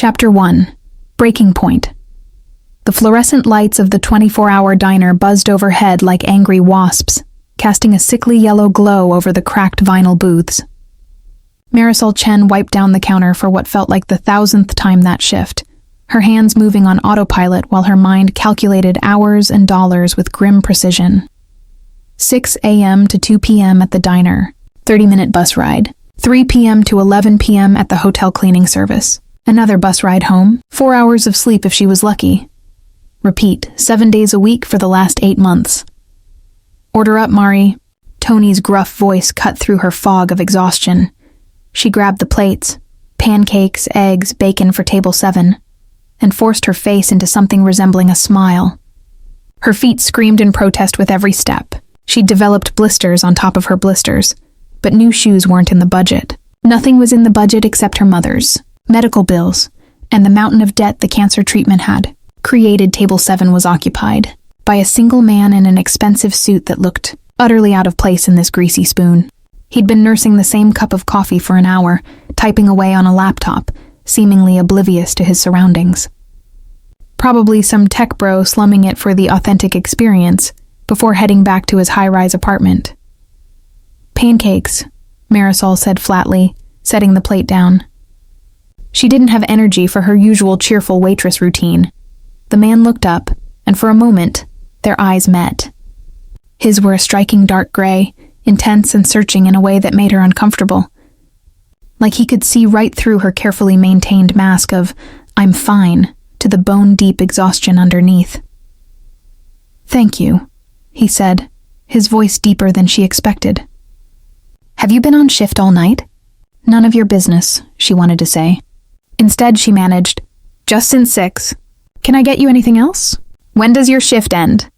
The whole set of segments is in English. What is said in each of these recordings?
Chapter 1. Breaking Point. The fluorescent lights of the 24-hour diner buzzed overhead like angry wasps, casting a sickly yellow glow over the cracked vinyl booths. Marisol Chen wiped down the counter for what felt like the 1,000th time that shift, her hands moving on autopilot while her mind calculated hours and dollars with grim precision. 6 a.m. to 2 p.m. at the diner, 30-minute bus ride. 3 p.m. to 11 p.m. at the hotel cleaning service. Another bus ride home, 4 hours of sleep if she was lucky. Repeat, 7 days a week for the last 8 months. Order up, Mari. Tony's gruff voice cut through her fog of exhaustion. She grabbed the plates, pancakes, eggs, bacon for table 7, and forced her face into something resembling a smile. Her feet screamed in protest with every step. She'd developed blisters on top of her blisters, but new shoes weren't in the budget. Nothing was in the budget except her mother's, medical bills, and the mountain of debt the cancer treatment had created. Table 7 was occupied by a single man in an expensive suit that looked utterly out of place in this greasy spoon. He'd been nursing the same cup of coffee for an hour, typing away on a laptop, seemingly oblivious to his surroundings. Probably some tech bro slumming it for the authentic experience before heading back to his high-rise apartment. Pancakes, Marisol said flatly, setting the plate down. She didn't have energy for her usual cheerful waitress routine. The man looked up, and for a moment, their eyes met. His were a striking dark gray, intense and searching in a way that made her uncomfortable. Like he could see right through her carefully maintained mask of, "I'm fine," to the bone-deep exhaustion underneath. "Thank you," he said, his voice deeper than she expected. "Have you been on shift all night?" "None of your business," she wanted to say. Instead, she managed, "Just since 6. Can I get you anything else? When does your shift end?"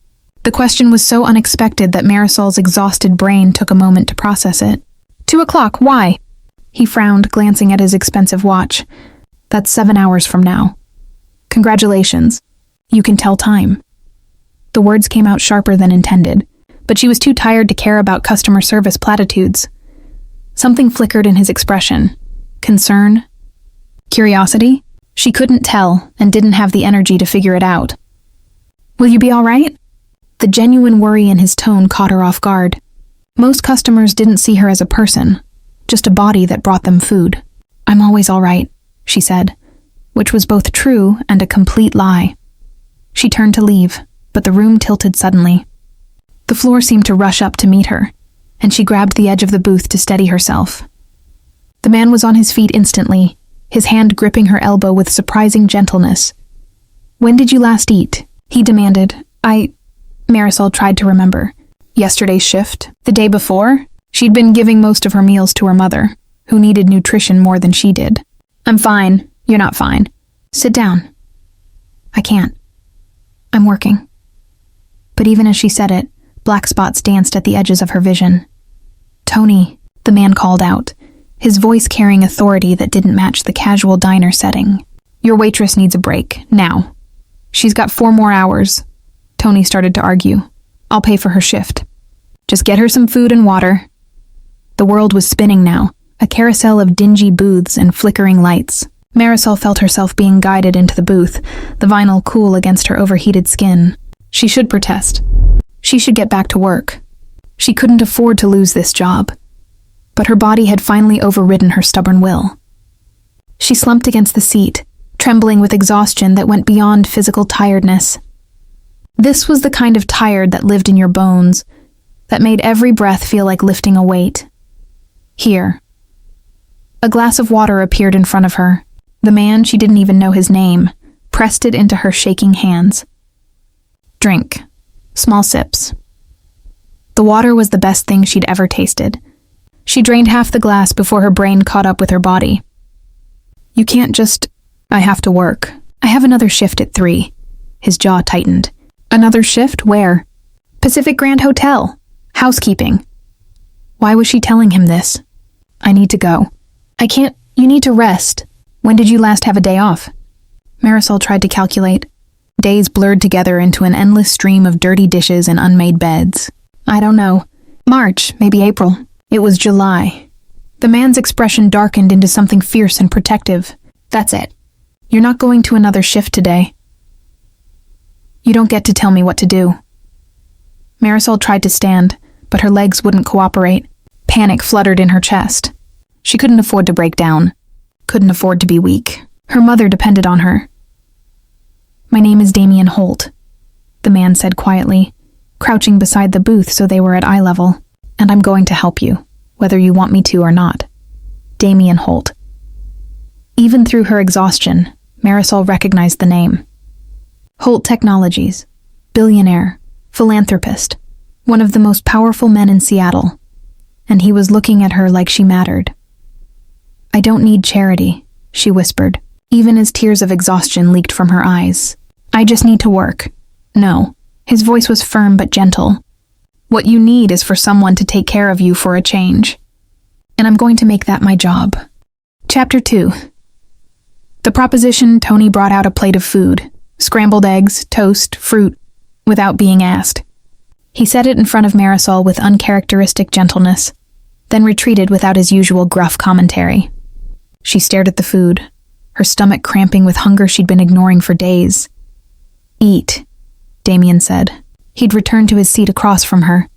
The question was so unexpected that Marisol's exhausted brain took a moment to process it. 2 o'clock, why? He frowned, glancing at his expensive watch. "That's 7 hours from now." "Congratulations. You can tell time." The words came out sharper than intended, but she was too tired to care about customer service platitudes. Something flickered in his expression. Concern? Curiosity? She couldn't tell and didn't have the energy to figure it out. "Will you be all right?" The genuine worry in his tone caught her off guard. Most customers didn't see her as a person, just a body that brought them food. "I'm always all right," she said, which was both true and a complete lie. She turned to leave, but the room tilted suddenly. The floor seemed to rush up to meet her, and she grabbed the edge of the booth to steady herself. The man was on his feet instantly, his hand gripping her elbow with surprising gentleness. "When did you last eat?" he demanded. Marisol tried to remember. Yesterday's shift? The day before? She'd been giving most of her meals to her mother, who needed nutrition more than she did. "I'm fine. You're not fine. Sit down." "I can't. I'm working." But even as she said it, black spots danced at the edges of her vision. "Tony," the man called out, his voice carrying authority that didn't match the casual diner setting. "Your waitress needs a break, now. She's got 4 more hours." Tony started to argue. "I'll pay for her shift. Just get her some food and water." The world was spinning now, a carousel of dingy booths and flickering lights. Marisol felt herself being guided into the booth, the vinyl cool against her overheated skin. She should protest. She should get back to work. She couldn't afford to lose this job. But her body had finally overridden her stubborn will. She slumped against the seat, trembling with exhaustion that went beyond physical tiredness. This was the kind of tired that lived in your bones, that made every breath feel like lifting a weight. Here. A glass of water appeared in front of her. The man, she didn't even know his name, pressed it into her shaking hands. "Drink. Small sips." The water was the best thing she'd ever tasted. She drained half the glass before her brain caught up with her body. "You can't just..." "I have to work. I have another shift at 3. His jaw tightened. "Another shift? Where?" "Pacific Grand Hotel. Housekeeping." Why was she telling him this? "I need to go." "I can't. You need to rest. When did you last have a day off?" Marisol tried to calculate. Days blurred together into an endless stream of dirty dishes and unmade beds. "I don't know. March, maybe April." It was July. The man's expression darkened into something fierce and protective. "That's it. You're not going to another shift today. You don't get to tell me what to do. Marisol tried to stand, but her legs wouldn't cooperate. Panic fluttered in her chest. She couldn't afford to break down. Couldn't afford to be weak. Her mother depended on her. My name is Damien Holt, the man said quietly, crouching beside the booth so they were at eye level. And I'm going to help you, whether you want me to or not. Damien Holt. Even through her exhaustion, Marisol recognized the name. Holt Technologies. Billionaire. Philanthropist. One of the most powerful men in Seattle. And he was looking at her like she mattered. I don't need charity, she whispered, even as tears of exhaustion leaked from her eyes. I just need to work. No. His voice was firm but gentle. What you need is for someone to take care of you for a change. And I'm going to make that my job. Chapter 2. The proposition, Tony brought out a plate of food. Scrambled eggs, toast, fruit, without being asked. He set it in front of Marisol with uncharacteristic gentleness, then retreated without his usual gruff commentary. She stared at the food, her stomach cramping with hunger she'd been ignoring for days. Eat, Damien said. He'd returned to his seat across from her,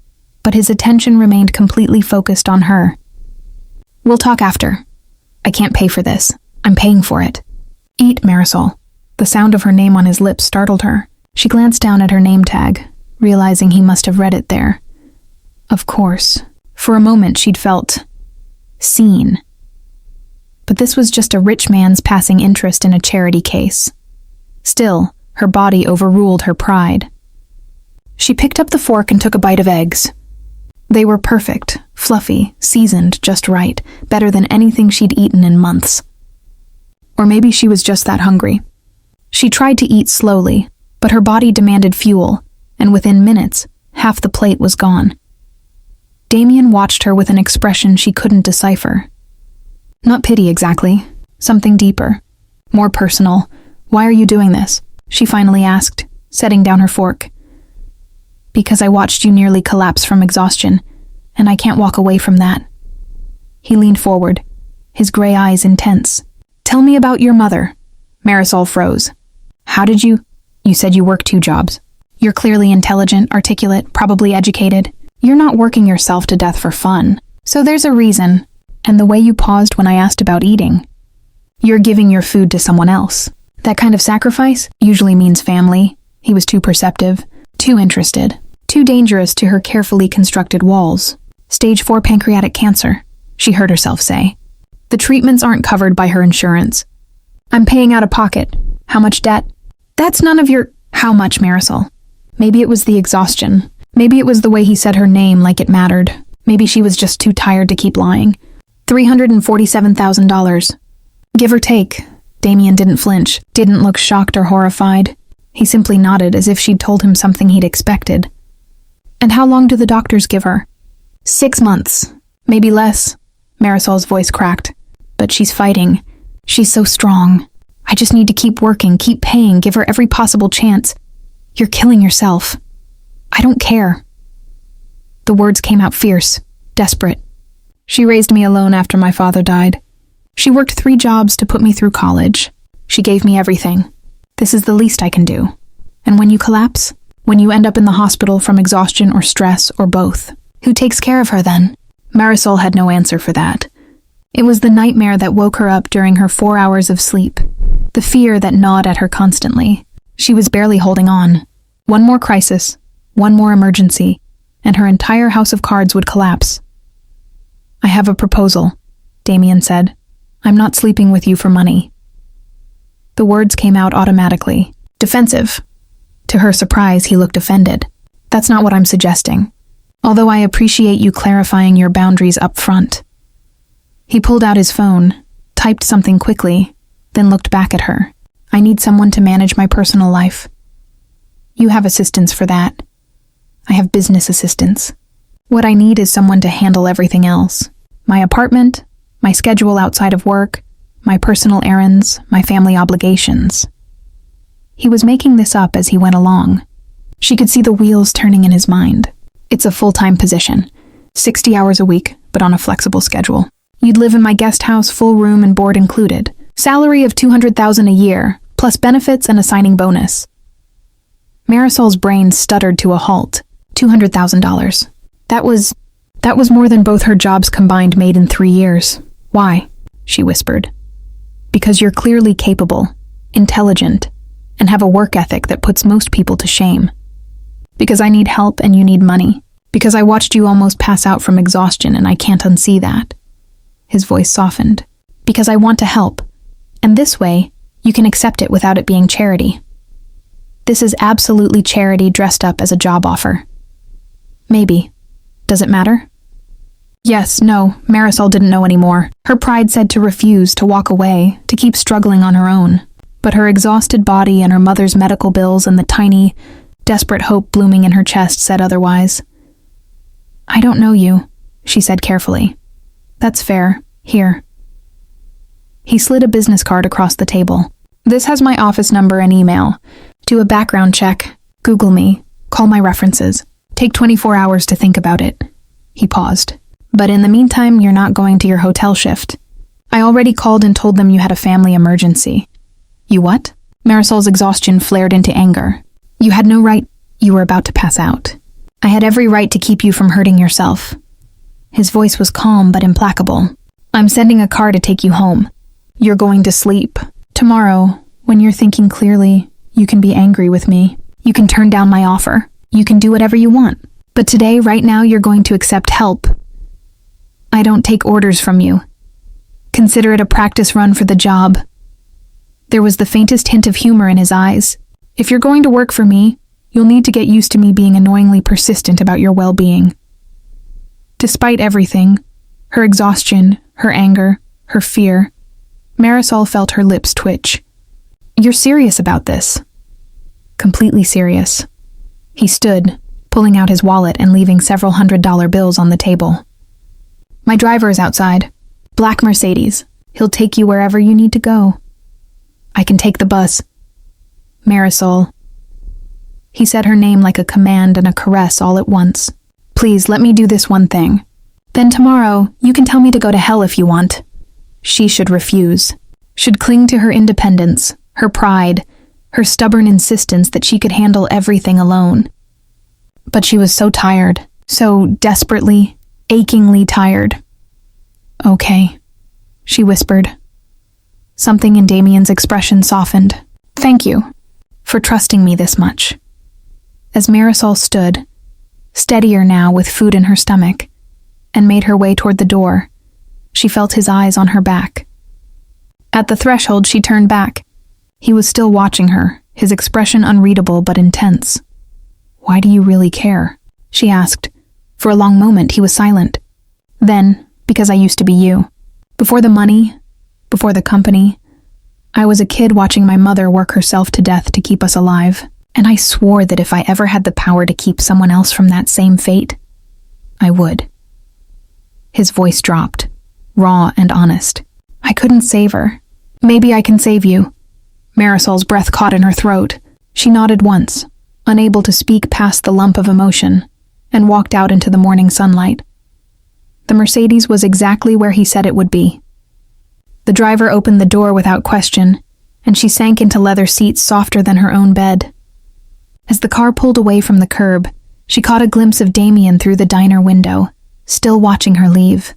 but his attention remained completely focused on her. We'll talk after. I can't pay for this. I'm paying for it. Eat, Marisol. The sound of her name on his lips startled her. She glanced down at her name tag, realizing he must have read it there. Of course. For a moment she'd felt seen. But this was just a rich man's passing interest in a charity case. Still, her body overruled her pride. She picked up the fork and took a bite of eggs. They were perfect, fluffy, seasoned just right, better than anything she'd eaten in months. Or maybe she was just that hungry. She tried to eat slowly, but her body demanded fuel, and within minutes, half the plate was gone. Damien watched her with an expression she couldn't decipher. Not pity exactly, something deeper, more personal. Why are you doing this? She finally asked, setting down her fork. Because I watched you nearly collapse from exhaustion, and I can't walk away from that. He leaned forward, his gray eyes intense. Tell me about your mother. Marisol froze. How did you? You said you work 2 jobs. You're clearly intelligent, articulate, probably educated. You're not working yourself to death for fun. So there's a reason. And the way you paused when I asked about eating. You're giving your food to someone else. That kind of sacrifice usually means family. He was too perceptive, too interested, too dangerous to her carefully constructed walls. Stage 4 pancreatic cancer, she heard herself say. The treatments aren't covered by her insurance. I'm paying out of pocket. How much debt? That's none of your... How much, Marisol? Maybe it was the exhaustion. Maybe it was the way he said her name like it mattered. Maybe she was just too tired to keep lying. $347,000. Give or take. Damien didn't flinch, didn't look shocked or horrified. He simply nodded as if she'd told him something he'd expected. And how long do the doctors give her? 6 months. Maybe less. Marisol's voice cracked. But she's fighting. She's so strong. I just need to keep working, keep paying, give her every possible chance. You're killing yourself. I don't care. The words came out fierce, desperate. She raised me alone after my father died. She worked 3 jobs to put me through college. She gave me everything. This is the least I can do. And when you collapse, when you end up in the hospital from exhaustion or stress or both, who takes care of her then? Marisol had no answer for that. It was the nightmare that woke her up during her 4 hours of sleep, the fear that gnawed at her constantly. She was barely holding on. One more crisis, one more emergency, and her entire house of cards would collapse. I have a proposal, Damien said. I'm not sleeping with you for money. The words came out automatically, defensive. To her surprise, he looked offended. That's not what I'm suggesting. Although I appreciate you clarifying your boundaries up front. He pulled out his phone, typed something quickly, then looked back at her. I need someone to manage my personal life. You have assistants for that. I have business assistants. What I need is someone to handle everything else. My apartment, my schedule outside of work, my personal errands, my family obligations. He was making this up as he went along. She could see the wheels turning in his mind. It's a full-time position, 60 hours a week, but on a flexible schedule. You'd live in my guest house, full room and board included. Salary of $200,000 a year, plus benefits and a signing bonus. Marisol's brain stuttered to a halt. $200,000. That was more than both her jobs combined made in 3 years. Why? She whispered. Because you're clearly capable, intelligent, and have a work ethic that puts most people to shame. Because I need help and you need money. Because I watched you almost pass out from exhaustion and I can't unsee that. His voice softened. Because I want to help. And this way, you can accept it without it being charity. This is absolutely charity dressed up as a job offer. Maybe. Does it matter? Yes, no, Marisol didn't know anymore. Her pride said to refuse, to walk away, to keep struggling on her own. But her exhausted body and her mother's medical bills and the tiny, desperate hope blooming in her chest said otherwise. I don't know you, she said carefully. That's fair. Here. He slid a business card across the table. This has my office number and email. Do a background check. Google me. Call my references. Take 24 hours to think about it. He paused. But in the meantime, you're not going to your hotel shift. I already called and told them you had a family emergency. You what? Marisol's exhaustion flared into anger. You had no right. You were about to pass out. I had every right to keep you from hurting yourself. His voice was calm but implacable. I'm sending a car to take you home. You're going to sleep. Tomorrow, when you're thinking clearly, you can be angry with me. You can turn down my offer. You can do whatever you want. But today, right now, you're going to accept help. I don't take orders from you. Consider it a practice run for the job. There was the faintest hint of humor in his eyes. If you're going to work for me, you'll need to get used to me being annoyingly persistent about your well-being. Despite everything, her exhaustion, her anger, her fear, Marisol felt her lips twitch. You're serious about this? Completely serious. He stood, pulling out his wallet and leaving several $100 bills on the table. My driver is outside. Black Mercedes. He'll take you wherever you need to go. I can take the bus. Marisol. He said her name like a command and a caress all at once. Please, let me do this one thing. Then tomorrow, you can tell me to go to hell if you want. She should refuse. Should cling to her independence, her pride, her stubborn insistence that she could handle everything alone. But she was so tired, so desperately, achingly tired. Okay, she whispered. Something in Damien's expression softened. Thank you for trusting me this much. As Marisol stood, steadier now with food in her stomach, and made her way toward the door, she felt his eyes on her back. At the threshold, she turned back. He was still watching her, his expression unreadable but intense. Why do you really care? She asked. For a long moment, he was silent. Then, because I used to be you. Before the money, before the company, I was a kid watching my mother work herself to death to keep us alive, and I swore that if I ever had the power to keep someone else from that same fate, I would. His voice dropped, raw and honest. I couldn't save her. Maybe I can save you. Marisol's breath caught in her throat. She nodded once, unable to speak past the lump of emotion, and walked out into the morning sunlight. The Mercedes was exactly where he said it would be. The driver opened the door without question, and she sank into leather seats softer than her own bed. As the car pulled away from the curb, she caught a glimpse of Damien through the diner window, still watching her leave.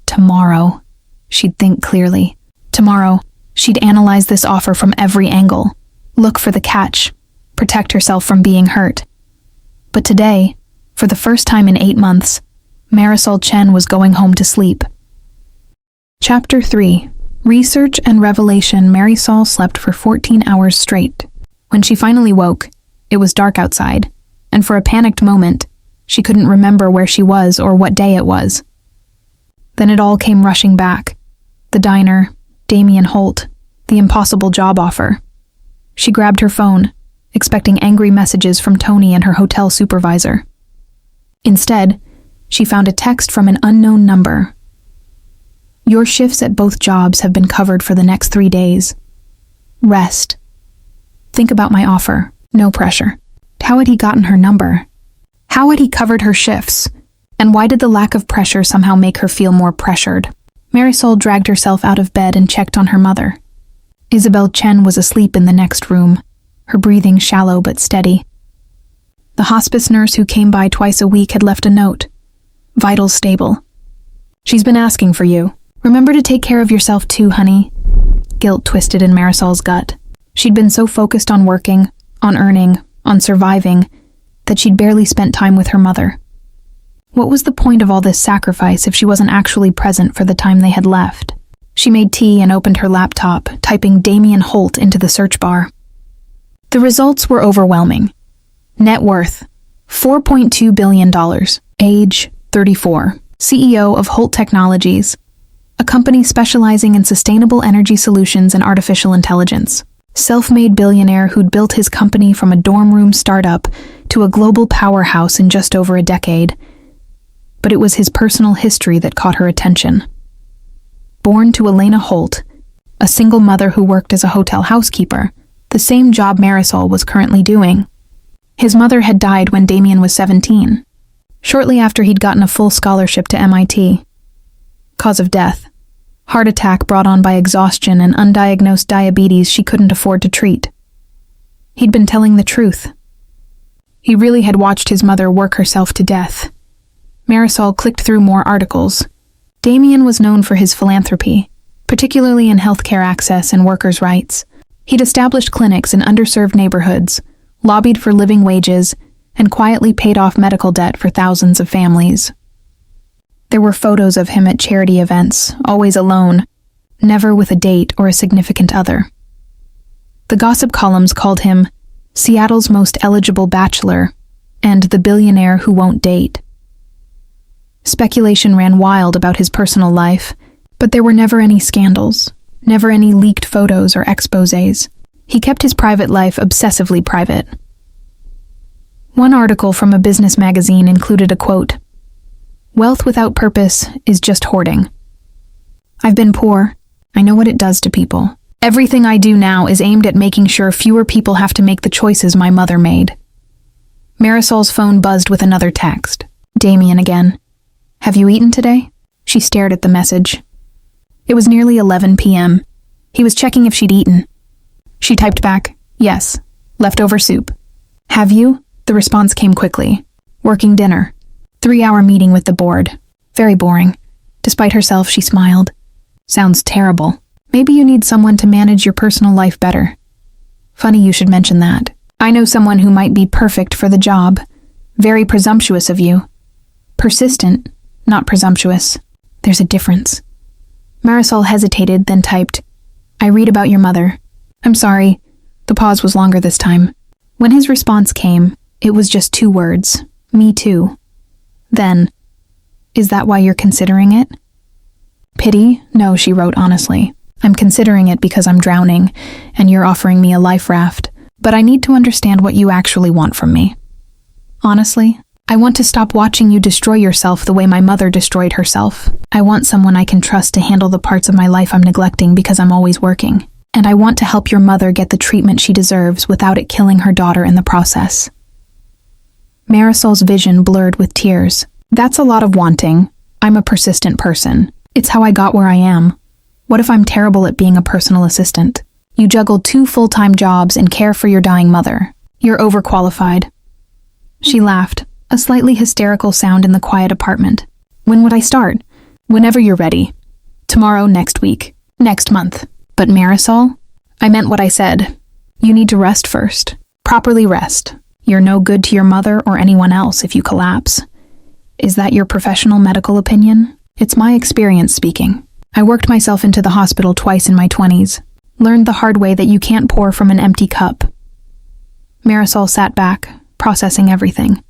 Tomorrow, she'd think clearly. Tomorrow, she'd analyze this offer from every angle, look for the catch, protect herself from being hurt. But today, for the first time in 8 months, Marisol Chen was going home to sleep. Chapter 3. Research and Revelation. Marisol slept for 14 hours straight. When she finally woke, it was dark outside, and for a panicked moment, she couldn't remember where she was or what day it was. Then it all came rushing back. The diner, Damien Holt, the impossible job offer. She grabbed her phone, expecting angry messages from Tony and her hotel supervisor. Instead, she found a text from an unknown number. Your shifts at both jobs have been covered for the next 3 days. Rest. Think about my offer. No pressure. How had he gotten her number? How had he covered her shifts? And why did the lack of pressure somehow make her feel more pressured? Marisol dragged herself out of bed and checked on her mother. Isabel Chen was asleep in the next room, her breathing shallow but steady. The hospice nurse who came by twice a week had left a note. Vitals stable. She's been asking for you. Remember to take care of yourself too, honey. Guilt twisted in Marisol's gut. She'd been so focused on working, on earning, on surviving, that she'd barely spent time with her mother. What was the point of all this sacrifice if she wasn't actually present for the time they had left? She made tea and opened her laptop, typing Damien Holt into the search bar. The results were overwhelming. Net worth, $4.2 billion. Age, 34. CEO of Holt Technologies, a company specializing in sustainable energy solutions and artificial intelligence. Self-made billionaire who'd built his company from a dorm room startup to a global powerhouse in just over a decade. But it was his personal history that caught her attention. Born to Elena Holt, a single mother who worked as a hotel housekeeper, the same job Marisol was currently doing. His mother had died when Damien was 17, shortly after he'd gotten a full scholarship to MIT. Cause of death: heart attack brought on by exhaustion and undiagnosed diabetes she couldn't afford to treat. He'd been telling the truth. He really had watched his mother work herself to death. Marisol clicked through more articles. Damien was known for his philanthropy, particularly in healthcare access and workers' rights. He'd established clinics in underserved neighborhoods, lobbied for living wages, and quietly paid off medical debt for thousands of families. There were photos of him at charity events, always alone, never with a date or a significant other. The gossip columns called him Seattle's most eligible bachelor and the billionaire who won't date. Speculation ran wild about his personal life, but there were never any scandals, never any leaked photos or exposés. He kept his private life obsessively private. One article from a business magazine included a quote, "Wealth without purpose is just hoarding. I've been poor. I know what it does to people. Everything I do now is aimed at making sure fewer people have to make the choices my mother made." Marisol's phone buzzed with another text. Damien again. "Have you eaten today?" She stared at the message. It was nearly 11 p.m. He was checking if she'd eaten. She typed back, "Yes, leftover soup." "Have you?" The response came quickly. "Working dinner. 3-hour meeting with the board. Very boring." Despite herself, she smiled. "Sounds terrible. Maybe you need someone to manage your personal life better." "Funny you should mention that. I know someone who might be perfect for the job. Very presumptuous of you." "Persistent, not presumptuous. There's a difference." Marisol hesitated, then typed, "I read about your mother. I'm sorry." The pause was longer this time. When his response came, it was just 2 words. "Me too." Then, "Is that why you're considering it?" "Pity? No," she wrote honestly. "I'm considering it because I'm drowning, and you're offering me a life raft. But I need to understand what you actually want from me. Honestly, I want to stop watching you destroy yourself the way my mother destroyed herself. I want someone I can trust to handle the parts of my life I'm neglecting because I'm always working. And I want to help your mother get the treatment she deserves without it killing her daughter in the process." Marisol's vision blurred with tears. "That's a lot of wanting. I'm a persistent person. It's how I got where I am. What if I'm terrible at being a personal assistant? You juggle 2 full-time jobs and care for your dying mother. You're overqualified." She laughed, a slightly hysterical sound in the quiet apartment. "When would I start?" "Whenever you're ready. Tomorrow, next week, next month." "But Marisol, I meant what I said. You need to rest first. Properly rest. You're no good to your mother or anyone else if you collapse." "Is that your professional medical opinion?" "It's my experience speaking. I worked myself into the hospital twice in my 20s. Learned the hard way that you can't pour from an empty cup." Marisol sat back, processing everything.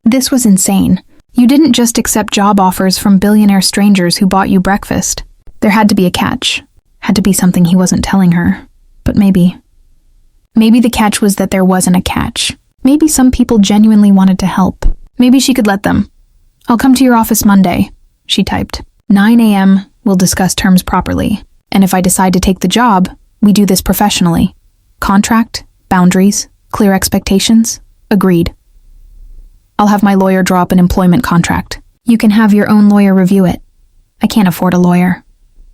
This was insane. You didn't just accept job offers from billionaire strangers who bought you breakfast. There had to be a catch. Had to be something he wasn't telling her. But maybe the catch was that there wasn't a catch. Maybe some people genuinely wanted to help. Maybe she could let them. "I'll come to your office Monday," she typed. 9 a.m., we'll discuss terms properly. And if I decide to take the job, we do this professionally. Contract, boundaries, clear expectations, agreed. I'll have my lawyer draw up an employment contract. You can have your own lawyer review it. I can't afford a lawyer.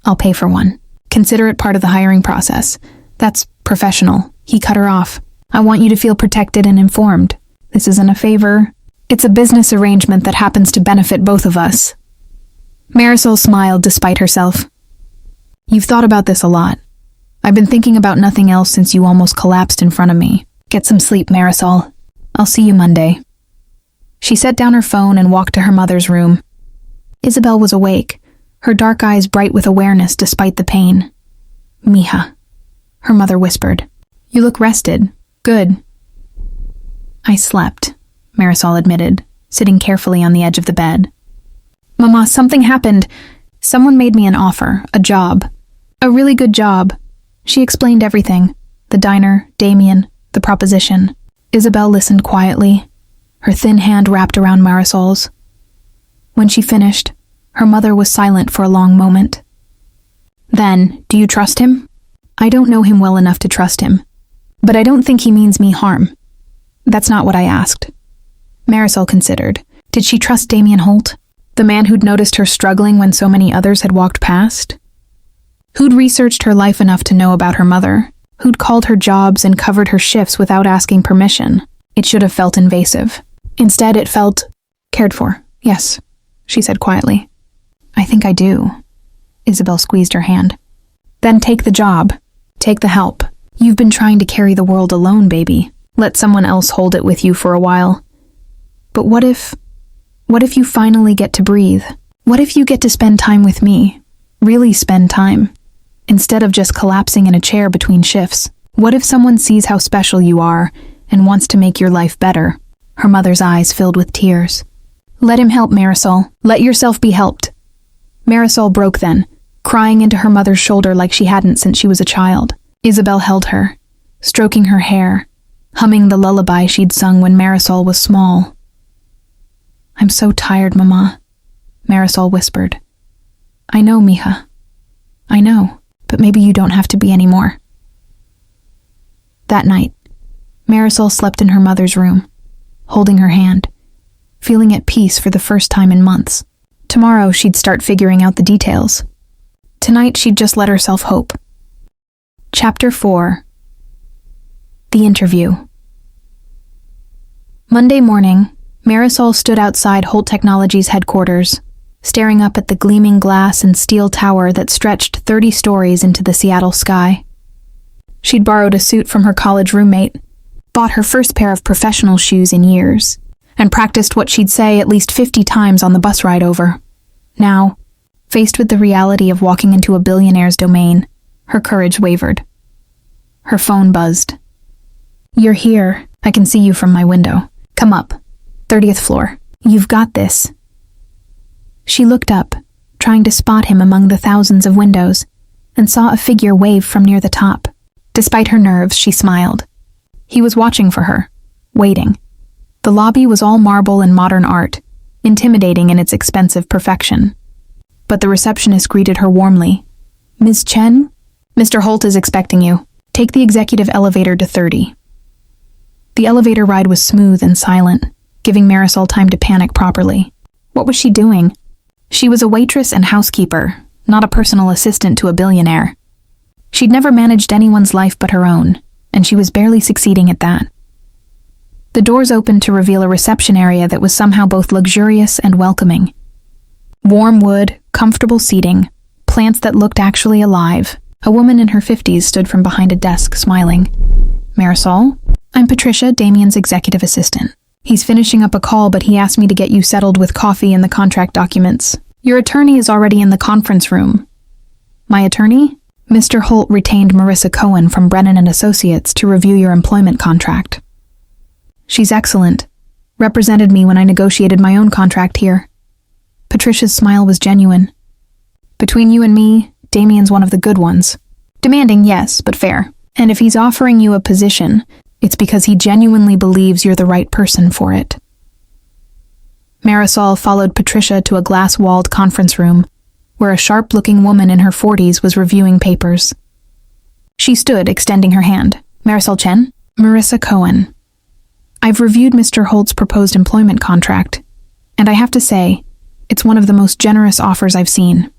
I'll pay for one. Consider it part of the hiring process. That's professional. He cut her off. I want you to feel protected and informed. This isn't a favor. It's a business arrangement that happens to benefit both of us. Marisol smiled despite herself. You've thought about this a lot. I've been thinking about nothing else since you almost collapsed in front of me. Get some sleep, Marisol. I'll see you Monday. She set down her phone and walked to her mother's room. Isabel was awake, her dark eyes bright with awareness despite the pain. Mija, her mother whispered. You look rested. Good. I slept, Marisol admitted, sitting carefully on the edge of the bed. Mama, something happened. Someone made me an offer, a job. A really good job. She explained everything. The diner, Damien, the proposition. Isabel listened quietly, her thin hand wrapped around Marisol's. When she finished, her mother was silent for a long moment. Then, do you trust him? I don't know him well enough to trust him, but I don't think he means me harm. That's not what I asked. Marisol considered. Did she trust Damien Holt? The man who'd noticed her struggling when so many others had walked past? Who'd researched her life enough to know about her mother? Who'd called her jobs and covered her shifts without asking permission? It should have felt invasive. Instead, it felt cared for. Yes, she said quietly. I think I do. Isabel squeezed her hand. Then take the job. Take the help. You've been trying to carry the world alone, baby. Let someone else hold it with you for a while. But what if you finally get to breathe? What if you get to spend time with me? Really spend time? Instead of just collapsing in a chair between shifts. What if someone sees how special you are and wants to make your life better? Her mother's eyes filled with tears. Let him help, Marisol. Let yourself be helped. Marisol broke then, crying into her mother's shoulder like she hadn't since she was a child. Isabel held her, stroking her hair, humming the lullaby she'd sung when Marisol was small. I'm so tired, Mama, Marisol whispered. I know, Mija. I know, but maybe you don't have to be anymore. That night, Marisol slept in her mother's room, holding her hand, feeling at peace for the first time in months. Tomorrow she'd start figuring out the details. Tonight she'd just let herself hope. Chapter 4. The Interview. Monday morning, Marisol stood outside Holt Technologies' headquarters, staring up at the gleaming glass and steel tower that stretched 30 stories into the Seattle sky. She'd borrowed a suit from her college roommate, bought her first pair of professional shoes in years, and practiced what she'd say at least 50 times on the bus ride over. Now, faced with the reality of walking into a billionaire's domain, her courage wavered. Her phone buzzed. You're here. I can see you from my window. Come up. 30th floor. You've got this. She looked up, trying to spot him among the thousands of windows, and saw a figure wave from near the top. Despite her nerves, she smiled. He was watching for her, waiting. The lobby was all marble and modern art, intimidating in its expensive perfection. But the receptionist greeted her warmly. Ms. Chen? Mr. Holt is expecting you. Take the executive elevator to 30. The elevator ride was smooth and silent, giving Marisol time to panic properly. What was she doing? She was a waitress and housekeeper, not a personal assistant to a billionaire. She'd never managed anyone's life but her own, and she was barely succeeding at that. The doors opened to reveal a reception area that was somehow both luxurious and welcoming. Warm wood, comfortable seating, plants that looked actually alive. A woman in her 50s stood from behind a desk, smiling. Marisol? I'm Patricia, Damien's executive assistant. He's finishing up a call, but he asked me to get you settled with coffee and the contract documents. Your attorney is already in the conference room. My attorney? Mr. Holt retained Marissa Cohen from Brennan & Associates to review your employment contract. She's excellent. Represented me when I negotiated my own contract here. Patricia's smile was genuine. Between you and me, Damien's one of the good ones. Demanding, yes, but fair. And if he's offering you a position, it's because he genuinely believes you're the right person for it. Marisol followed Patricia to a glass-walled conference room, where a sharp-looking woman in her 40s was reviewing papers. She stood, extending her hand. Marisol Chen? Marissa Cohen. I've reviewed Mr. Holt's proposed employment contract, and I have to say, it's one of the most generous offers I've seen.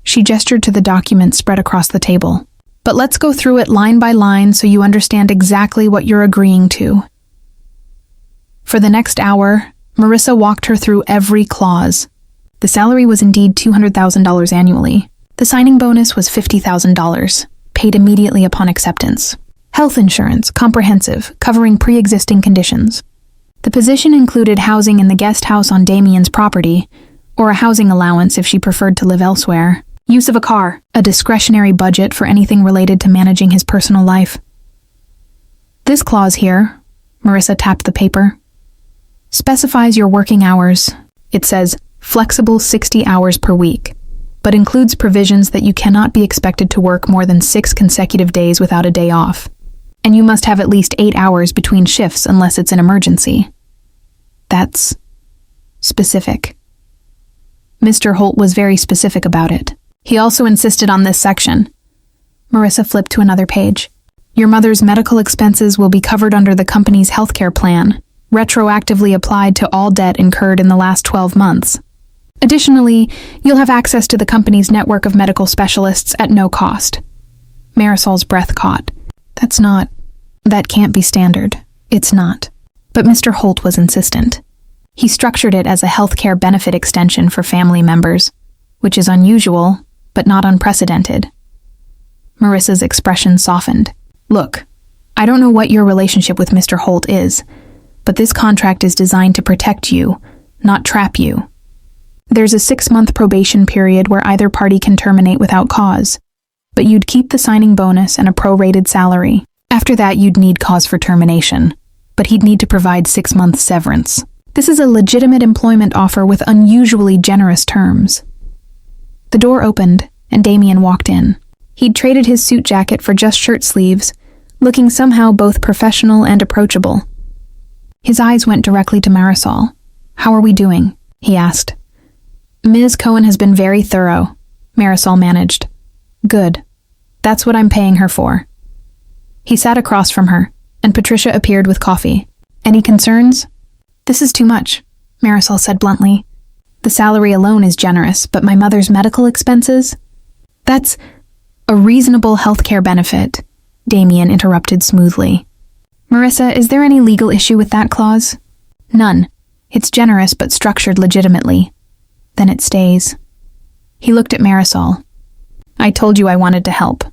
She gestured to the document spread across the table. But let's go through it line by line so you understand exactly what you're agreeing to. For the next hour, Marissa walked her through every clause. The salary was indeed $200,000 annually. The signing bonus was $50,000, paid immediately upon acceptance. Health insurance, comprehensive, covering pre-existing conditions. The position included housing in the guest house on Damien's property, or a housing allowance if she preferred to live elsewhere. Use of a car, a discretionary budget for anything related to managing his personal life. This clause here, Marissa tapped the paper, specifies your working hours. It says flexible 60 hours per week, but includes provisions that you cannot be expected to work more than 6 consecutive days without a day off, and you must have at least 8 hours between shifts unless it's an emergency. That's specific. Mr. Holt was very specific about it. He also insisted on this section. Marissa flipped to another page. Your mother's medical expenses will be covered under the company's healthcare plan, retroactively applied to all debt incurred in the last 12 months. Additionally, you'll have access to the company's network of medical specialists at no cost. Marisol's breath caught. That can't be standard. It's not. But Mr. Holt was insistent. He structured it as a healthcare benefit extension for family members, which is unusual, but not unprecedented. Marissa's expression softened. Look, I don't know what your relationship with Mr. Holt is, but this contract is designed to protect you, not trap you. There's a 6-month probation period where either party can terminate without cause, but you'd keep the signing bonus and a prorated salary. After that, you'd need cause for termination, but he'd need to provide 6 months severance. This is a legitimate employment offer with unusually generous terms. The door opened, and Damien walked in. He'd traded his suit jacket for just shirt sleeves, looking somehow both professional and approachable. His eyes went directly to Marisol. How are we doing? He asked. Ms. Cohen has been very thorough, Marisol managed. Good. That's what I'm paying her for. He sat across from her, and Patricia appeared with coffee. Any concerns? This is too much, Marisol said bluntly. The salary alone is generous, but my mother's medical expenses? That's a reasonable healthcare benefit, Damien interrupted smoothly. Marissa, is there any legal issue with that clause? None. It's generous but structured legitimately. Then it stays. He looked at Marisol. I told you I wanted to help.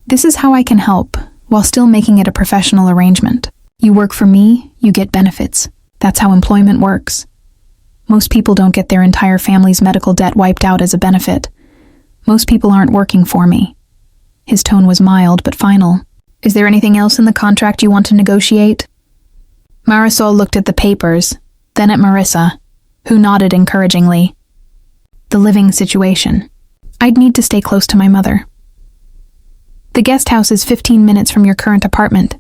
This is how I can help, while still making it a professional arrangement. You work for me, you get benefits. That's how employment works. Most people don't get their entire family's medical debt wiped out as a benefit. Most people aren't working for me. His tone was mild but final. Is there anything else in the contract you want to negotiate? Marisol looked at the papers, then at Marissa, who nodded encouragingly. The living situation. I'd need to stay close to my mother. The guest house is 15 minutes from your current apartment.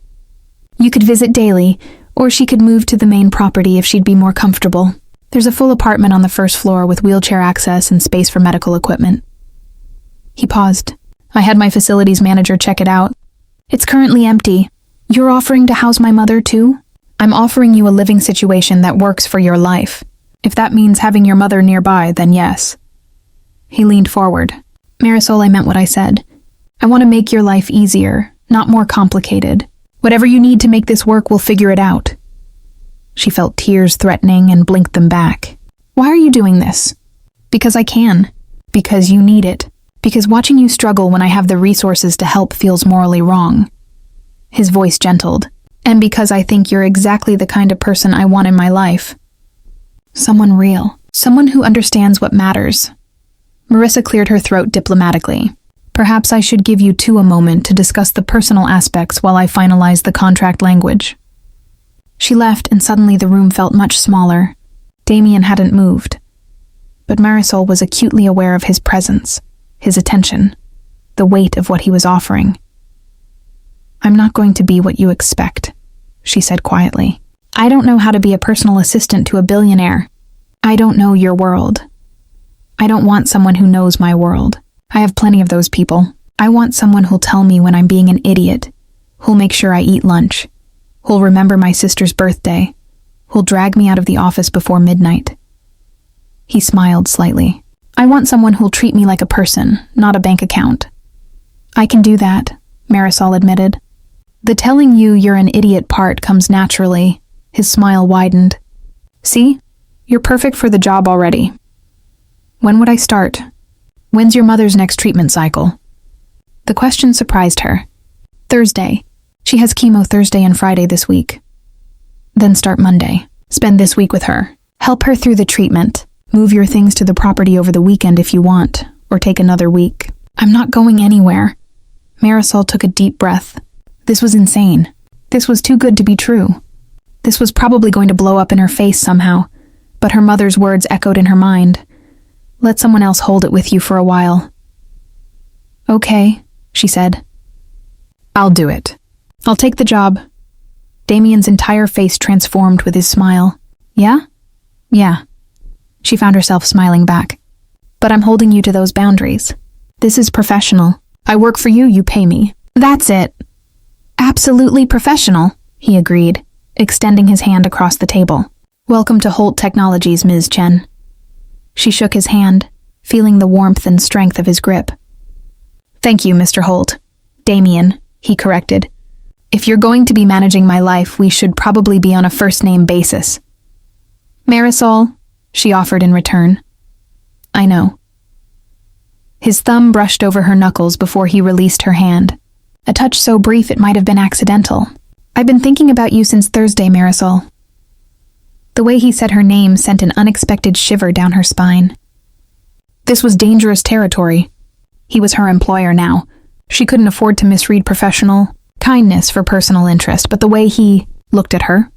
You could visit daily, or she could move to the main property if she'd be more comfortable. There's a full apartment on the first floor with wheelchair access and space for medical equipment. He paused. I had my facilities manager check it out. It's currently empty. You're offering to house my mother too? I'm offering you a living situation that works for your life. If that means having your mother nearby, then yes. He leaned forward. Marisol, I meant what I said. I want to make your life easier, not more complicated. Whatever you need to make this work, we'll figure it out. She felt tears threatening and blinked them back. Why are you doing this? Because I can. Because you need it. Because watching you struggle when I have the resources to help feels morally wrong. His voice gentled. And because I think you're exactly the kind of person I want in my life. Someone real. Someone who understands what matters. Marissa cleared her throat diplomatically. Perhaps I should give you two a moment to discuss the personal aspects while I finalize the contract language. She left, and suddenly the room felt much smaller. Damien hadn't moved. But Marisol was acutely aware of his presence, his attention, the weight of what he was offering. I'm not going to be what you expect, she said quietly. I don't know how to be a personal assistant to a billionaire. I don't know your world. I don't want someone who knows my world. I have plenty of those people. I want someone who'll tell me when I'm being an idiot, who'll make sure I eat lunch, who'll remember my sister's birthday, who'll drag me out of the office before midnight. He smiled slightly. I want someone who'll treat me like a person, not a bank account. I can do that, Marisol admitted. The telling you're an idiot part comes naturally. His smile widened. See? You're perfect for the job already. When would I start? When's your mother's next treatment cycle? The question surprised her. Thursday. She has chemo Thursday and Friday this week. Then start Monday. Spend this week with her. Help her through the treatment. Move your things to the property over the weekend if you want, or take another week. I'm not going anywhere. Marisol took a deep breath. This was insane. This was too good to be true. This was probably going to blow up in her face somehow, but her mother's words echoed in her mind. Let someone else hold it with you for a while. Okay, she said. I'll do it. I'll take the job. Damien's entire face transformed with his smile. Yeah? Yeah. She found herself smiling back. But I'm holding you to those boundaries. This is professional. I work for you, you pay me. That's it. Absolutely professional, he agreed, extending his hand across the table. Welcome to Holt Technologies, Ms. Chen. She shook his hand, feeling the warmth and strength of his grip. Thank you, Mr. Holt. Damien, he corrected. If you're going to be managing my life, we should probably be on a first-name basis. Marisol, she offered in return. I know. His thumb brushed over her knuckles before he released her hand. A touch so brief it might have been accidental. I've been thinking about you since Thursday, Marisol. The way he said her name sent an unexpected shiver down her spine. This was dangerous territory. He was her employer now. She couldn't afford to misread professional kindness for personal interest, but the way he looked at her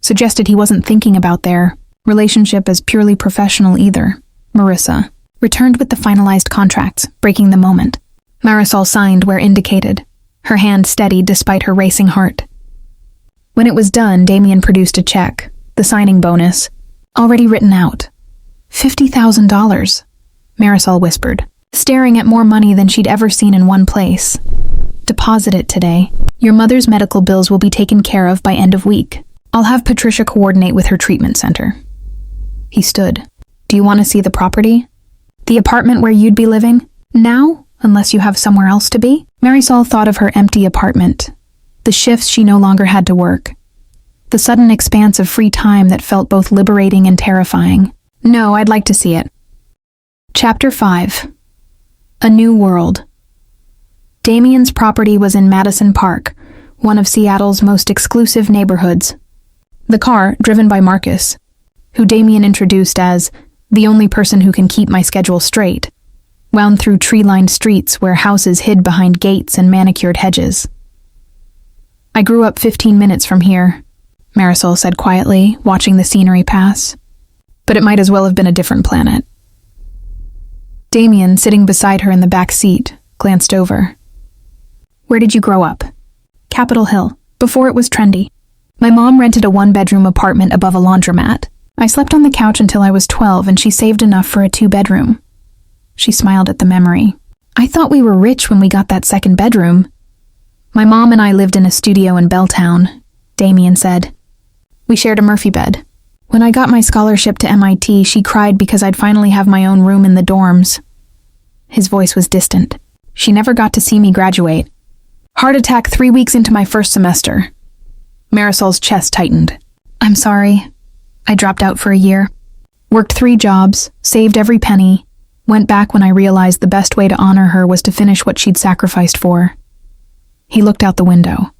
suggested he wasn't thinking about their relationship as purely professional either. Marissa returned with the finalized contracts, breaking the moment. Marisol signed where indicated, her hand steady despite her racing heart. When it was done, Damien produced a check, the signing bonus, already written out. $50,000, Marisol whispered, staring at more money than she'd ever seen in one place. Deposit it today. Your mother's medical bills will be taken care of by end of week. I'll have Patricia coordinate with her treatment center. He stood. Do you want to see the property? The apartment where you'd be living? Now, unless you have somewhere else to be? Marisol thought of her empty apartment, the shifts she no longer had to work, the sudden expanse of free time that felt both liberating and terrifying. No, I'd like to see it. Chapter 5. A New World. Damien's property was in Madison Park, one of Seattle's most exclusive neighborhoods. The car, driven by Marcus, who Damien introduced as the only person who can keep my schedule straight, wound through tree-lined streets where houses hid behind gates and manicured hedges. I grew up 15 minutes from here, Marisol said quietly, watching the scenery pass. But it might as well have been a different planet. Damien, sitting beside her in the back seat, glanced over. Where did you grow up? Capitol Hill, before it was trendy. My mom rented a one-bedroom apartment above a laundromat. I slept on the couch until I was 12 and she saved enough for a 2-bedroom. She smiled at the memory. I thought we were rich when we got that second bedroom. My mom and I lived in a studio in Belltown, Damien said. We shared a Murphy bed. When I got my scholarship to MIT, she cried because I'd finally have my own room in the dorms. His voice was distant. She never got to see me graduate. Heart attack 3 weeks into my first semester. Marisol's chest tightened. I'm sorry. I dropped out for a year. Worked 3 jobs, saved every penny, went back when I realized the best way to honor her was to finish what she'd sacrificed for. He looked out the window.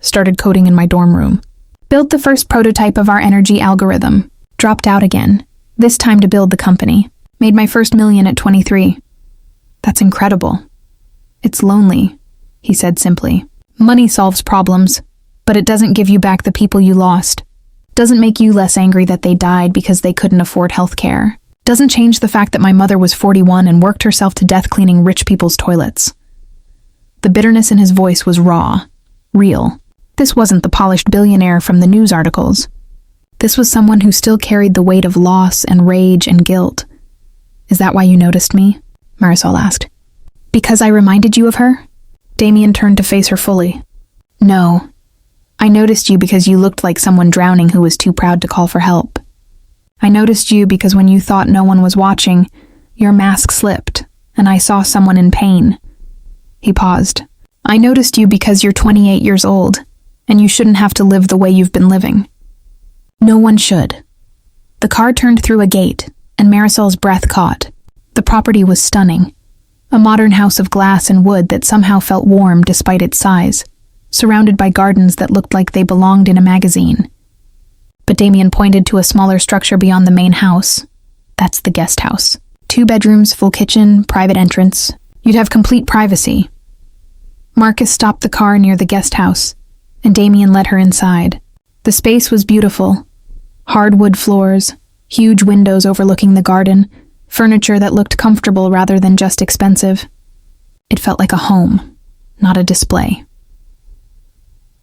Started coding in my dorm room. Built the first prototype of our energy algorithm. Dropped out again, this time to build the company. Made my first $1 million at 23. That's incredible. It's lonely, he said simply. Money solves problems, but it doesn't give you back the people you lost. Doesn't make you less angry that they died because they couldn't afford health care. Doesn't change the fact that my mother was 41 and worked herself to death cleaning rich people's toilets. The bitterness in his voice was raw, real. This wasn't the polished billionaire from the news articles. This was someone who still carried the weight of loss and rage and guilt. Is that why you noticed me? Marisol asked. Because I reminded you of her? Damien turned to face her fully. No. I noticed you because you looked like someone drowning who was too proud to call for help. I noticed you because when you thought no one was watching, Your mask slipped, and I saw someone in pain." He paused. "I noticed you because you're 28 years old, and you shouldn't have to live the way you've been living." No one should. The car turned through a gate, and Marisol's breath caught. The property was stunning. A modern house of glass and wood that somehow felt warm despite its size, surrounded by gardens that looked like they belonged in a magazine. But Damien pointed to a smaller structure beyond the main house. That's the guest house. 2 bedrooms, full kitchen, private entrance. You'd have complete privacy. Marcus stopped the car near the guest house, and Damien led her inside. The space was beautiful. Hardwood floors, huge windows overlooking the garden, furniture that looked comfortable rather than just expensive. It felt like a home, not a display.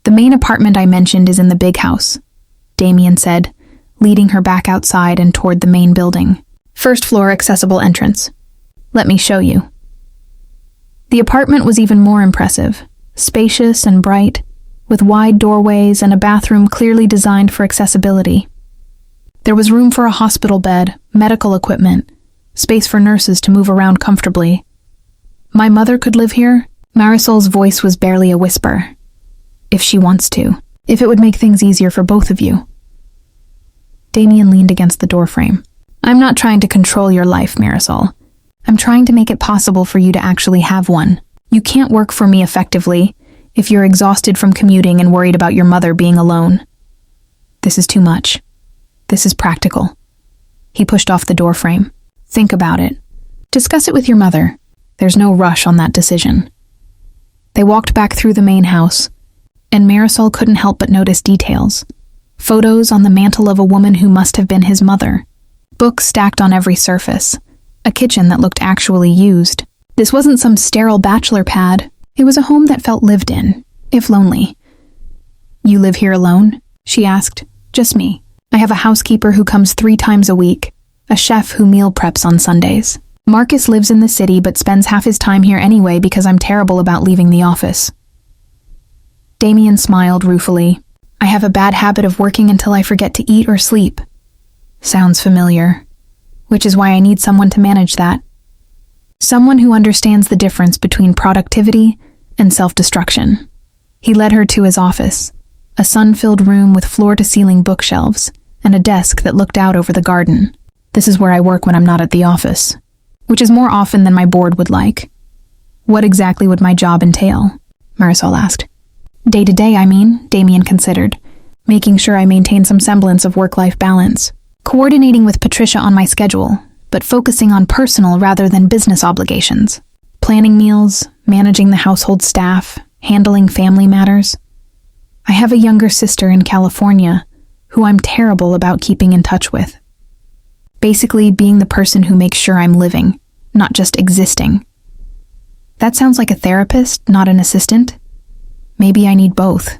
"The main apartment I mentioned is in the big house," Damien said, leading her back outside and toward the main building. "First floor accessible entrance. Let me show you." The apartment was even more impressive, spacious and bright, with wide doorways and a bathroom clearly designed for accessibility. There was room for a hospital bed, medical equipment, space for nurses to move around comfortably. "My mother could live here?" Marisol's voice was barely a whisper. "If she wants to. If it would make things easier for both of you." Damien leaned against the doorframe. "I'm not trying to control your life, Marisol. I'm trying to make it possible for you to actually have one. You can't work for me effectively if you're exhausted from commuting and worried about your mother being alone. This is too much. This is practical." He pushed off the doorframe. "Think about it. Discuss it with your mother. There's no rush on that decision." They walked back through the main house, and Marisol couldn't help but notice details. Photos on the mantle of a woman who must have been his mother. Books stacked on every surface. A kitchen that looked actually used. This wasn't some sterile bachelor pad. It was a home that felt lived in, if lonely. "You live here alone?" she asked. "Just me. I have a housekeeper who comes 3 times a week, a chef who meal preps on Sundays. Marcus lives in the city but spends half his time here anyway because I'm terrible about leaving the office." Damien smiled ruefully. "I have a bad habit of working until I forget to eat or sleep." Sounds familiar. Which is why I need someone to manage that. Someone who understands the difference between productivity and self-destruction. He led her to his office, a sun-filled room with floor-to-ceiling bookshelves and a desk that looked out over the garden. "This is where I work when I'm not at the office, which is more often than my board would like." "What exactly would my job entail?" Marisol asked. "Day to day, I mean," Damien considered, "making sure I maintain some semblance of work-life balance. Coordinating with Patricia on my schedule, but focusing on personal rather than business obligations. Planning meals, managing the household staff, handling family matters. I have a younger sister in California who I'm terrible about keeping in touch with. Basically being the person who makes sure I'm living, not just existing." That sounds like a therapist, not an assistant. Maybe I need both.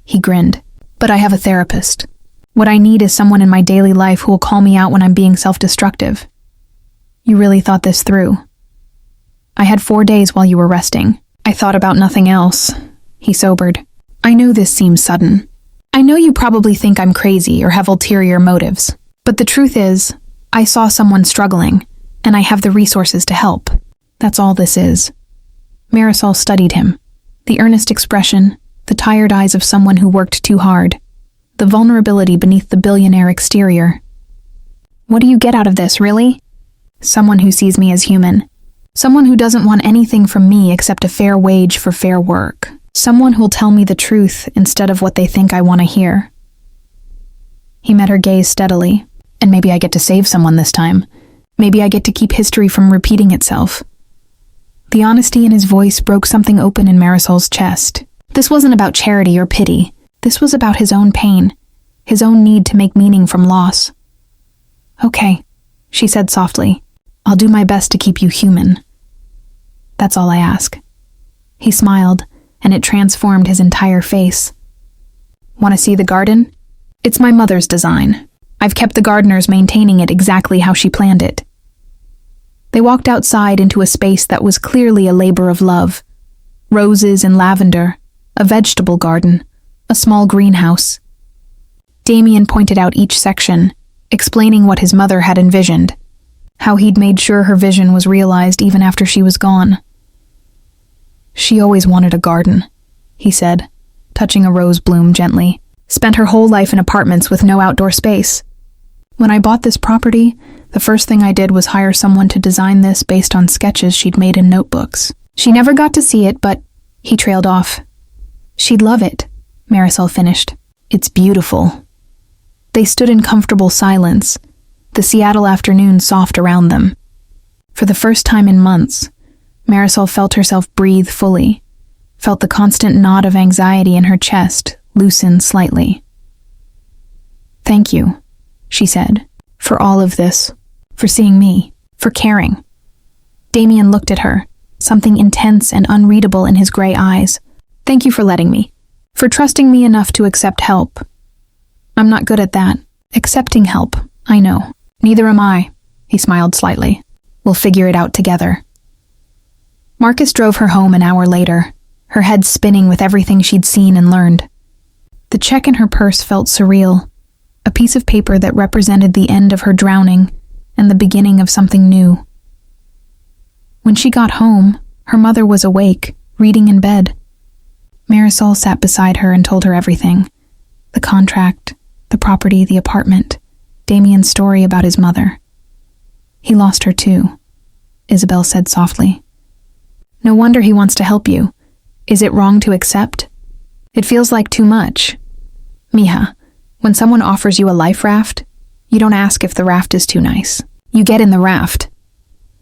He grinned. "But I have a therapist. What I need is someone in my daily life who will call me out when I'm being self-destructive." "You really thought this through." "I had 4 days while you were resting. I thought about nothing else." He sobered. "I know this seems sudden. I know you probably think I'm crazy or have ulterior motives. But the truth is, I saw someone struggling, and I have the resources to help. That's all this is." Marisol studied him. The earnest expression, the tired eyes of someone who worked too hard. The vulnerability beneath the billionaire exterior. "What do you get out of this, really?" "Someone who sees me as human. Someone who doesn't want anything from me except a fair wage for fair work. Someone who'll tell me the truth instead of what they think I want to hear." He met her gaze steadily. "And maybe I get to save someone this time. Maybe I get to keep history from repeating itself." The honesty in his voice broke something open in Marisol's chest. This wasn't about charity or pity. This was about his own pain, his own need to make meaning from loss. "Okay," she said softly. "I'll do my best to keep you human. That's all I ask." He smiled, and it transformed his entire face. "Want to see the garden? It's my mother's design. I've kept the gardeners maintaining it exactly how she planned it." They walked outside into a space that was clearly a labor of love. Roses and lavender, a vegetable garden, a small greenhouse. Damien pointed out each section, explaining what his mother had envisioned. how he'd made sure her vision was realized even after she was gone. "She always wanted a garden," he said, touching a rose bloom gently. "Spent her whole life in apartments with no outdoor space. When I bought this property, the first thing I did was hire someone to design this based on sketches she'd made in notebooks. She never got to see it, but..." He trailed off. "She'd love it," Marisol finished. "It's beautiful." They stood in comfortable silence, the Seattle afternoon soft around them. For the first time in months, Marisol felt herself breathe fully, felt the constant knot of anxiety in her chest loosen slightly. "Thank you," she said, "for all of this, for seeing me, for caring." Damien looked at her, something intense and unreadable in his gray eyes. "Thank you for letting me, for trusting me enough to accept help. I'm not good at that. Accepting help, I know. Neither am I," he smiled slightly. "We'll figure it out together." Marcus drove her home an hour later, her head spinning with everything she'd seen and learned. The check in her purse felt surreal, a piece of paper that represented the end of her drowning and the beginning of something new. When she got home, her mother was awake, reading in bed. Marisol sat beside her and told her everything. The contract, the property, the apartment, Damien's story about his mother. "He lost her too," Isabel said softly. "No wonder he wants to help you. Is it wrong to accept? It feels like too much. Mija, when someone offers you a life raft, you don't ask if the raft is too nice. You get in the raft."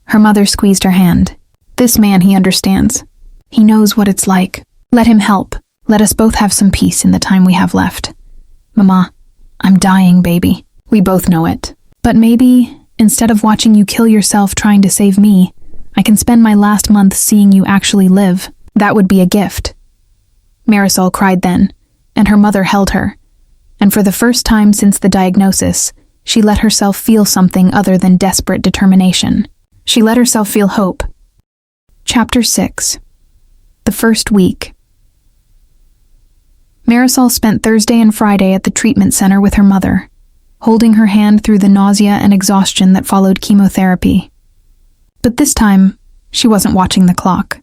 Her mother squeezed her hand. "This man, he understands. He knows what it's like. Let him help. Let us both have some peace in the time we have left. Mama, I'm dying, baby. We both know it. But maybe, instead of watching you kill yourself trying to save me, I can spend my last month seeing you actually live. That would be a gift." Marisol cried then, and her mother held her. And for the first time since the diagnosis, she let herself feel something other than desperate determination. She let herself feel hope. Chapter 6. The First Week. Marisol spent Thursday and Friday at the treatment center with her mother, holding her hand through the nausea and exhaustion that followed chemotherapy. But this time, she wasn't watching the clock,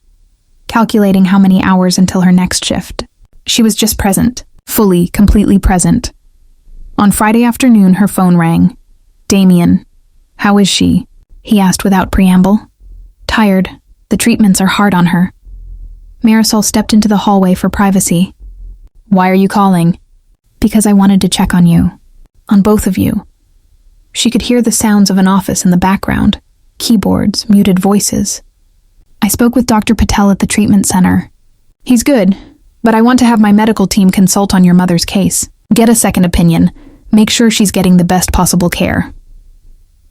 calculating how many hours until her next shift. She was just present, fully, completely present. On Friday afternoon, her phone rang. "Damien, how is she?" he asked without preamble. "Tired. The treatments are hard on her." Marisol stepped into the hallway for privacy. "Why are you calling?" "Because I wanted to check on you. On both of you." She could hear the sounds of an office in the background, keyboards, muted voices. "I spoke with Dr. Patel at the treatment center. He's good, but I want to have my medical team consult on your mother's case. Get a second opinion. Make sure she's getting the best possible care."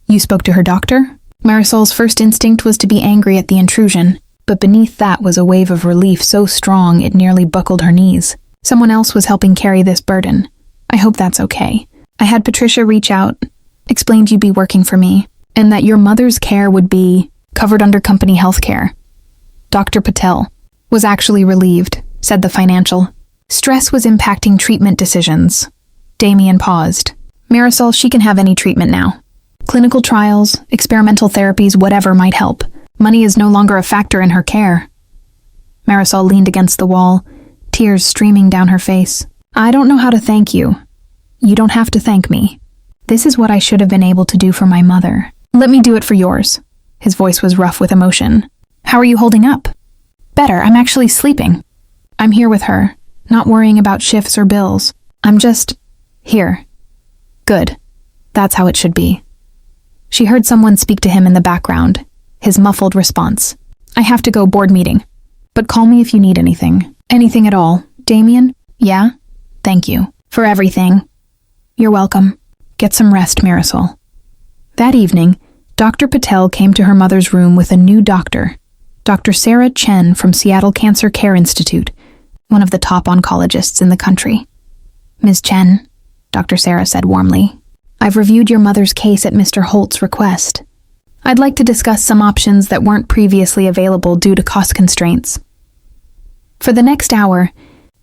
"You spoke to her doctor?" Marisol's first instinct was to be angry at the intrusion, but beneath that was a wave of relief so strong it nearly buckled her knees. Someone else was helping carry this burden. "I hope that's okay. I had Patricia reach out, explained you'd be working for me, and that your mother's care would be covered under company health care." Dr. Patel was actually relieved, said the financial. Stress was impacting treatment decisions. Damien paused. "Marisol, she can have any treatment now. Clinical trials, experimental therapies, whatever might help. Money is no longer a factor in her care." Marisol leaned against the wall, tears streaming down her face. "I don't know how to thank you. You don't have to thank me. This is what I should have been able to do for my mother. Let me do it for yours." His voice was rough with emotion. "How are you holding up?" "Better, I'm actually sleeping. I'm here with her, not worrying about shifts or bills. I'm just here." "Good. That's how it should be." She heard someone speak to him in the background, his muffled response. "I have to go, board meeting. But call me if you need anything. Anything at all. Damien?" "Yeah? Thank you. For everything." "You're welcome. Get some rest, Marisol." That evening, Dr. Patel came to her mother's room with a new doctor, Dr. Sarah Chen from Seattle Cancer Care Institute, one of the top oncologists in the country. "Ms. Chen," Dr. Sarah said warmly, "I've reviewed your mother's case at Mr. Holt's request. I'd like to discuss some options that weren't previously available due to cost constraints." For the next hour,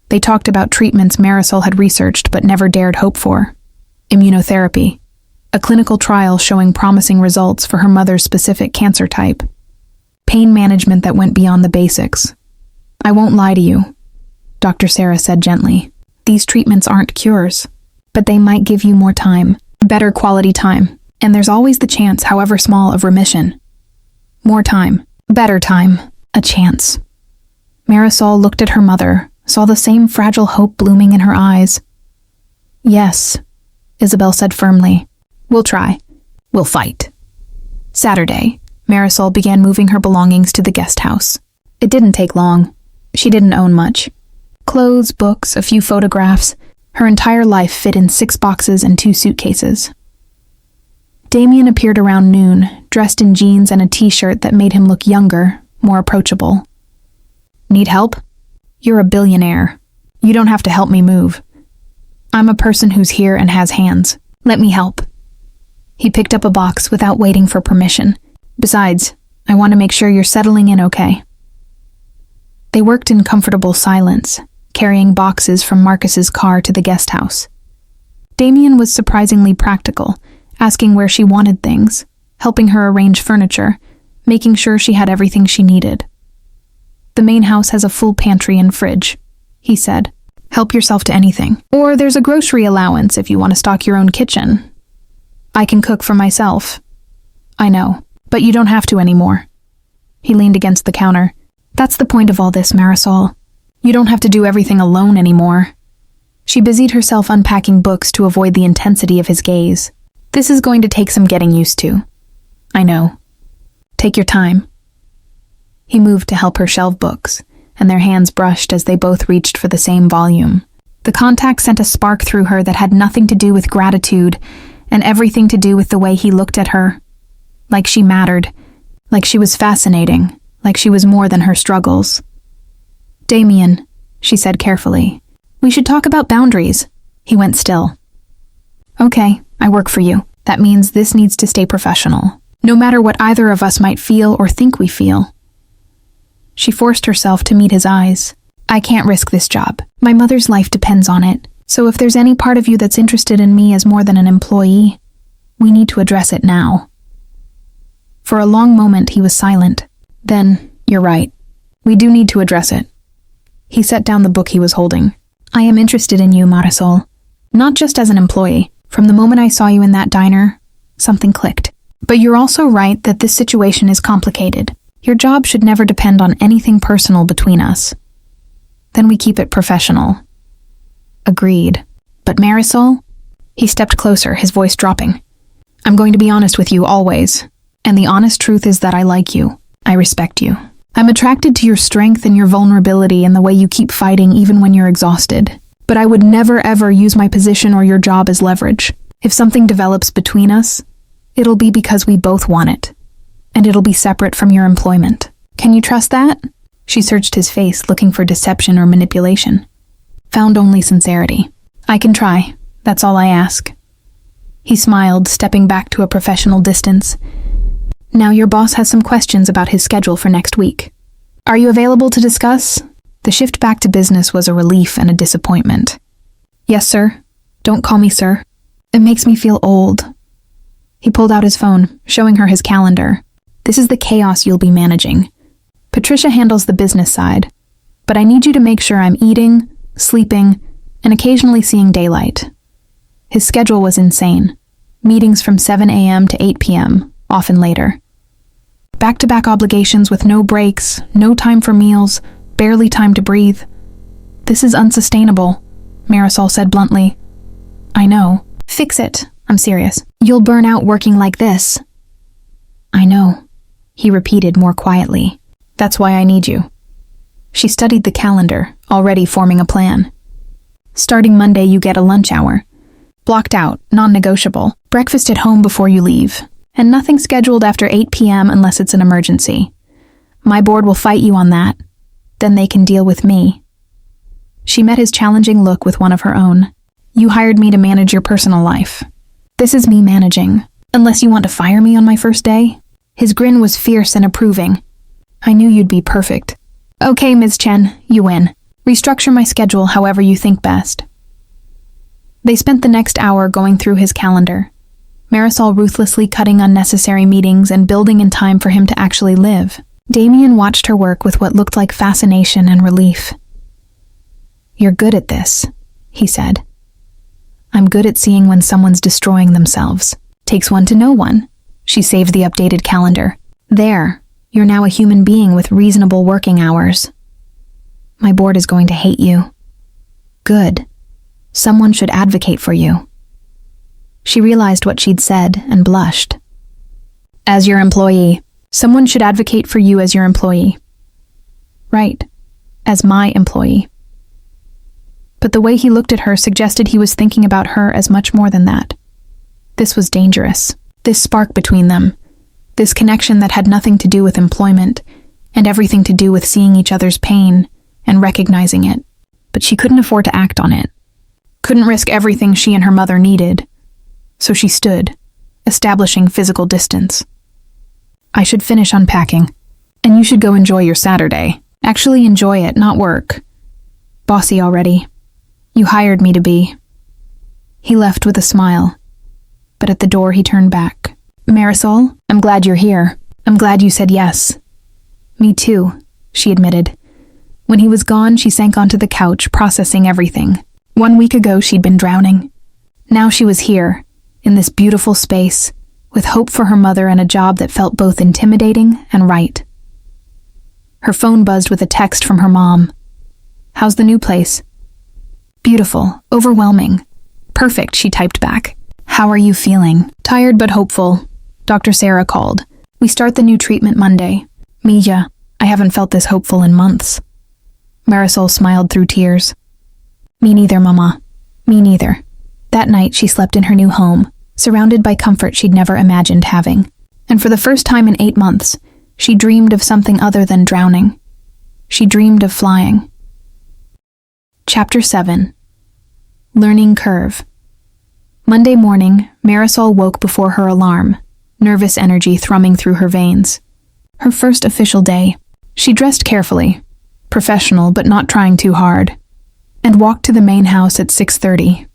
they talked about treatments Marisol had researched but never dared hope for. Immunotherapy, a clinical trial showing promising results for her mother's specific cancer type. Pain management that went beyond the basics. I won't lie to you, Dr. Sarah said gently. These treatments aren't cures, but they might give you more time, better quality time, and there's always the chance, however small, of remission. More time, better time, a chance. Marisol looked at her mother, saw the same fragile hope blooming in her eyes. Yes, Isabel said firmly. We'll try. We'll fight. Saturday, Marisol began moving her belongings to the guest house. It didn't take long. She didn't own much. Clothes, books, a few photographs. Her entire life fit in 6 boxes and 2 suitcases. Damien appeared around noon, dressed in jeans and a t-shirt that made him look younger, more approachable. Need help? You're a billionaire. You don't have to help me move. I'm a person who's here and has hands. Let me help. He picked up a box without waiting for permission. Besides, I want to make sure you're settling in okay. They worked in comfortable silence, carrying boxes from Marcus's car to the guest house. Damien was surprisingly practical, asking where she wanted things, helping her arrange furniture, making sure she had everything she needed. The main house has a full pantry and fridge, he said. Help yourself to anything. Or there's a grocery allowance if you want to stock your own kitchen. I can cook for myself. I know, but you don't have to anymore. He leaned against the counter. That's the point of all this, Marisol. You don't have to do everything alone anymore. She busied herself unpacking books to avoid the intensity of his gaze. This is going to take some getting used to. I know. Take your time. He moved to help her shelve books, and their hands brushed as they both reached for the same volume. The contact sent a spark through her that had nothing to do with gratitude, and everything to do with the way he looked at her. Like she mattered, like she was fascinating, like she was more than her struggles. Damien, she said carefully, we should talk about boundaries. He went still. Okay, I work for you. That means this needs to stay professional, no matter what either of us might feel or think we feel. She forced herself to meet his eyes. I can't risk this job. My mother's life depends on it. So if there's any part of you that's interested in me as more than an employee, we need to address it now. For a long moment, he was silent. Then, you're right. We do need to address it. He set down the book he was holding. I am interested in you, Marisol. Not just as an employee. From the moment I saw you in that diner, something clicked. But you're also right that this situation is complicated. Your job should never depend on anything personal between us. Then we keep it professional. Agreed. But Marisol? He stepped closer, his voice dropping. I'm going to be honest with you always. And the honest truth is that I like you. I respect you. I'm attracted to your strength and your vulnerability and the way you keep fighting even when you're exhausted. But I would never ever use my position or your job as leverage. If something develops between us, it'll be because we both want it. And it'll be separate from your employment. Can you trust that? She searched his face, looking for deception or manipulation. Found only sincerity. I can try. That's all I ask. He smiled, stepping back to a professional distance. Now your boss has some questions about his schedule for next week. Are you available to discuss? The shift back to business was a relief and a disappointment. Yes, sir. Don't call me sir. It makes me feel old. He pulled out his phone, showing her his calendar. This is the chaos you'll be managing. Patricia handles the business side, but I need you to make sure I'm eating, sleeping, and occasionally seeing daylight. His schedule was insane. Meetings from 7 a.m. to 8 p.m., often later. Back-to-back obligations with no breaks, no time for meals, barely time to breathe. This is unsustainable, Marisol said bluntly. I know. Fix it. I'm serious. You'll burn out working like this. I know, he repeated more quietly. That's why I need you. She studied the calendar, already forming a plan. Starting Monday, you get a lunch hour. Blocked out, non-negotiable. Breakfast at home before you leave. And nothing scheduled after 8 p.m. unless it's an emergency. My board will fight you on that. Then they can deal with me. She met his challenging look with one of her own. You hired me to manage your personal life. This is me managing. Unless you want to fire me on my first day? His grin was fierce and approving. I knew you'd be perfect. Okay, Ms. Chen, you win. Restructure my schedule however you think best. They spent the next hour going through his calendar. Marisol ruthlessly cutting unnecessary meetings and building in time for him to actually live. Damien watched her work with what looked like fascination and relief. "You're good at this," he said. "I'm good at seeing when someone's destroying themselves. Takes one to know one." She saved the updated calendar. "There, you're now a human being with reasonable working hours. My board is going to hate you." "Good. Someone should advocate for you." She realized what she'd said and blushed. "As your employee, someone should advocate for you as your employee." "Right, as my employee." But the way he looked at her suggested he was thinking about her as much more than that. This was dangerous. This spark between them. This connection that had nothing to do with employment and everything to do with seeing each other's pain and recognizing it. But she couldn't afford to act on it. Couldn't risk everything she and her mother needed. So she stood, establishing physical distance. "I should finish unpacking, and you should go enjoy your Saturday. Actually enjoy it, not work. Bossy already. You hired me to be." He left with a smile, but at the door he turned back. "Marisol, I'm glad you're here. I'm glad you said yes." "Me too," she admitted. When he was gone, she sank onto the couch, processing everything. 1 week ago, she'd been drowning. Now she was here, in this beautiful space, with hope for her mother and a job that felt both intimidating and right. Her phone buzzed with a text from her mom. "How's the new place?" "Beautiful, overwhelming. Perfect," she typed back. "How are you feeling?" "Tired but hopeful." Dr. Sarah called. "We start the new treatment Monday." "Mija, I haven't felt this hopeful in months." Marisol smiled through tears. "Me neither, Mama. Me neither." That night she slept in her new home, surrounded by comfort she'd never imagined having. And for the first time in 8 months, she dreamed of something other than drowning. She dreamed of flying. Chapter 7. Learning Curve. Monday morning, Marisol woke before her alarm, nervous energy thrumming through her veins. Her first official day. She dressed carefully, professional but not trying too hard, and walked to the main house at 6:30.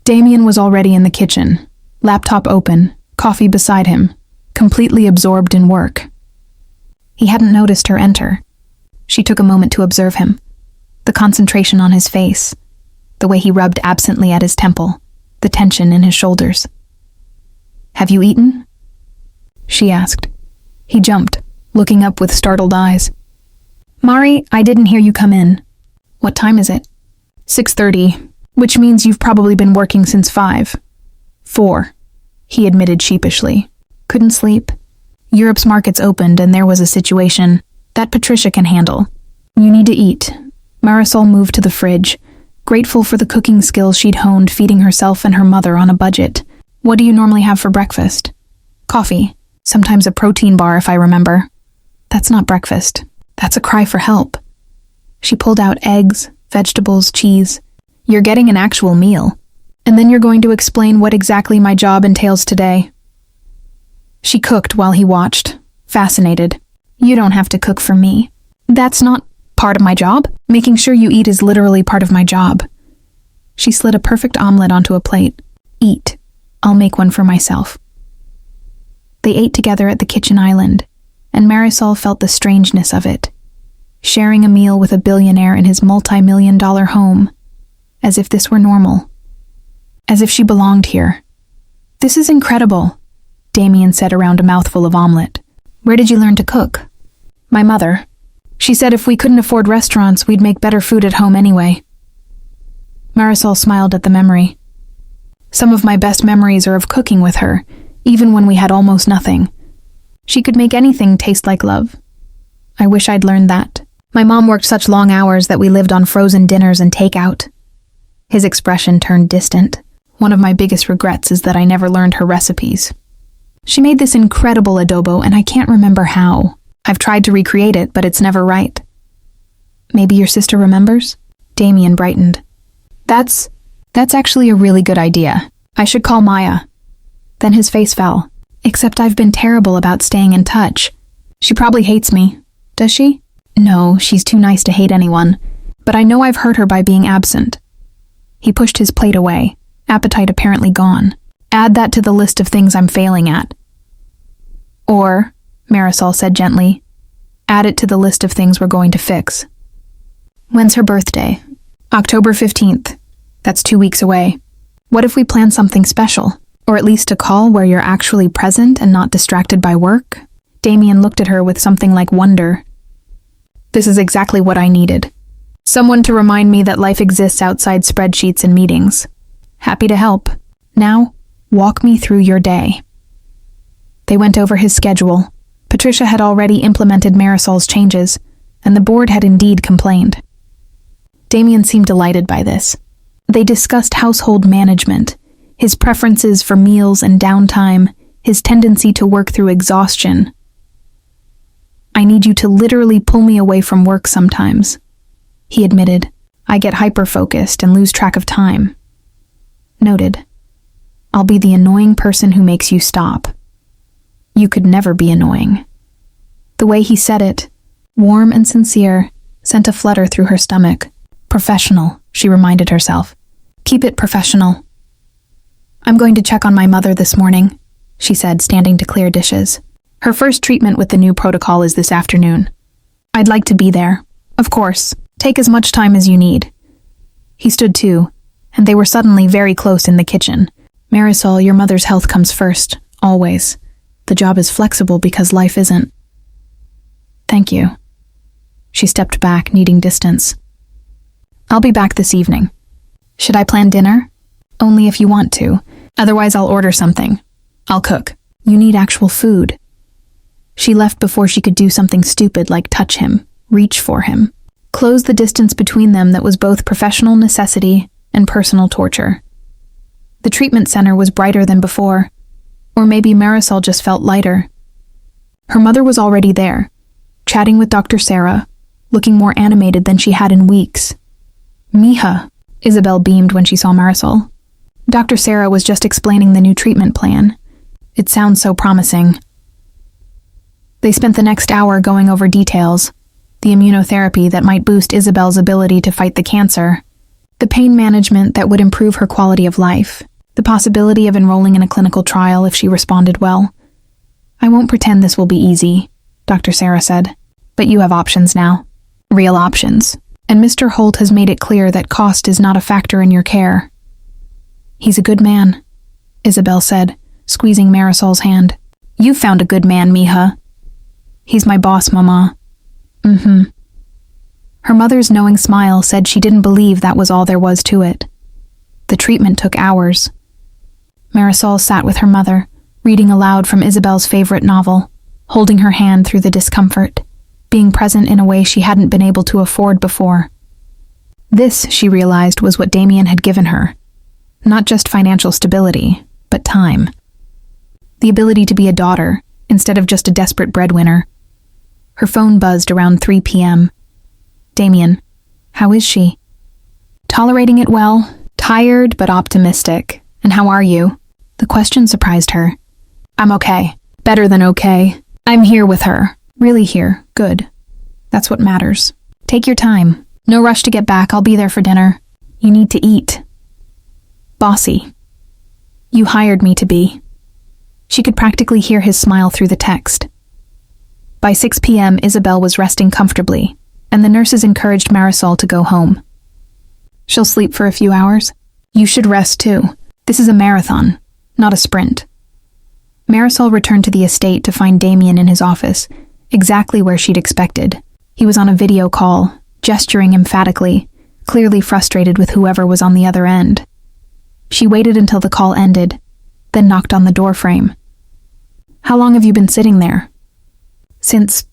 Damien was already in the kitchen, laptop open, coffee beside him, completely absorbed in work. He hadn't noticed her enter. She took a moment to observe him. The concentration on his face, the way he rubbed absently at his temple, the tension in his shoulders. "Have you eaten?" she asked. He jumped, looking up with startled eyes. "Mari, I didn't hear you come in." "What time is it?" 6:30, which means you've probably been working since 5. 4, he admitted sheepishly. "Couldn't sleep?" "Europe's markets opened and there was a situation that Patricia can handle. You need to eat." Marisol moved to the fridge, grateful for the cooking skills she'd honed feeding herself and her mother on a budget. "What do you normally have for breakfast?" "Coffee. Sometimes a protein bar if I remember." "That's not breakfast. That's a cry for help." She pulled out eggs, vegetables, cheese. "You're getting an actual meal. And then you're going to explain what exactly my job entails today." She cooked while he watched, fascinated. "You don't have to cook for me." "That's not part of my job? Making sure you eat is literally part of my job." She slid a perfect omelet onto a plate. "Eat. I'll make one for myself." They ate together at the kitchen island, and Marisol felt the strangeness of it. Sharing a meal with a billionaire in his multi-million-dollar home, as if this were normal. As if she belonged here. "This is incredible," Damien said around a mouthful of omelet. "Where did you learn to cook?" "My mother. She said if we couldn't afford restaurants, we'd make better food at home anyway." Marisol smiled at the memory. "Some of my best memories are of cooking with her, even when we had almost nothing. She could make anything taste like love. I wish I'd learned that. My mom worked such long hours that we lived on frozen dinners and takeout." His expression turned distant. "One of my biggest regrets is that I never learned her recipes. She made this incredible adobo and I can't remember how. I've tried to recreate it, but it's never right." "Maybe your sister remembers?" Damien brightened. That's actually a really good idea. I should call Maya." Then his face fell. "Except I've been terrible about staying in touch. She probably hates me." "Does she?" "No, she's too nice to hate anyone. But I know I've hurt her by being absent." He pushed his plate away, appetite apparently gone. Add that to the list of things I'm failing at. Or, Marisol said gently, add it to the list of things we're going to fix. When's her birthday? October 15th. That's 2 weeks away. What if we plan something special? Or at least a call where you're actually present and not distracted by work? Damien looked at her with something like wonder. This is exactly what I needed. Someone to remind me that life exists outside spreadsheets and meetings. Happy to help. Now, walk me through your day. They went over his schedule. Patricia had already implemented Marisol's changes, and the board had indeed complained. Damien seemed delighted by this. They discussed household management, his preferences for meals and downtime, his tendency to work through exhaustion. I need you to literally pull me away from work sometimes, he admitted. I get hyper-focused and lose track of time. Noted. I'll be the annoying person who makes you stop. You could never be annoying. The way he said it, warm and sincere, sent a flutter through her stomach. Professional, she reminded herself. Keep it professional. I'm going to check on my mother this morning, she said, standing to clear dishes. Her first treatment with the new protocol is this afternoon. I'd like to be there. Of course. Take as much time as you need. He stood too, and they were suddenly very close in the kitchen. Marisol, your mother's health comes first, always. The job is flexible because life isn't. Thank you. She stepped back, needing distance. I'll be back this evening. Should I plan dinner? Only if you want to. Otherwise, I'll order something. I'll cook. You need actual food. She left before she could do something stupid like touch him, reach for him, close the distance between them that was both professional necessity and personal torture. The treatment center was brighter than before, or maybe Marisol just felt lighter. Her mother was already there, chatting with Dr. Sarah, looking more animated than she had in weeks. Mija, Isabel beamed when she saw Marisol. Dr. Sarah was just explaining the new treatment plan. It sounds so promising. They spent the next hour going over details, the immunotherapy that might boost Isabel's ability to fight the cancer, the pain management that would improve her quality of life, the possibility of enrolling in a clinical trial if she responded well. I won't pretend this will be easy, Dr. Sarah said, but you have options now. Real options. And Mr. Holt has made it clear that cost is not a factor in your care. He's a good man, Isabel said, squeezing Marisol's hand. You found a good man, Mija. He's my boss, Mama. Her mother's knowing smile said she didn't believe that was all there was to it. The treatment took hours. Marisol sat with her mother, reading aloud from Isabel's favorite novel, holding her hand through the discomfort, being present in a way she hadn't been able to afford before. This, she realized, was what Damien had given her. Not just financial stability, but time. The ability to be a daughter, instead of just a desperate breadwinner. Her phone buzzed around 3 p.m. Damien, how is she? Tolerating it well, tired but optimistic. And how are you? The question surprised her. I'm okay. Better than okay. I'm here with her. Really here. Good. That's what matters. Take your time. No rush to get back. I'll be there for dinner. You need to eat. Bossy. You hired me to be. She could practically hear his smile through the text. By 6 p.m., Isabel was resting comfortably, and the nurses encouraged Marisol to go home. She'll sleep for a few hours. You should rest too. This is a marathon, not a sprint. Marisol returned to the estate to find Damien in his office, exactly where she'd expected. He was on a video call, gesturing emphatically, clearly frustrated with whoever was on the other end. She waited until the call ended, then knocked on the doorframe. How long have you been sitting there? Since...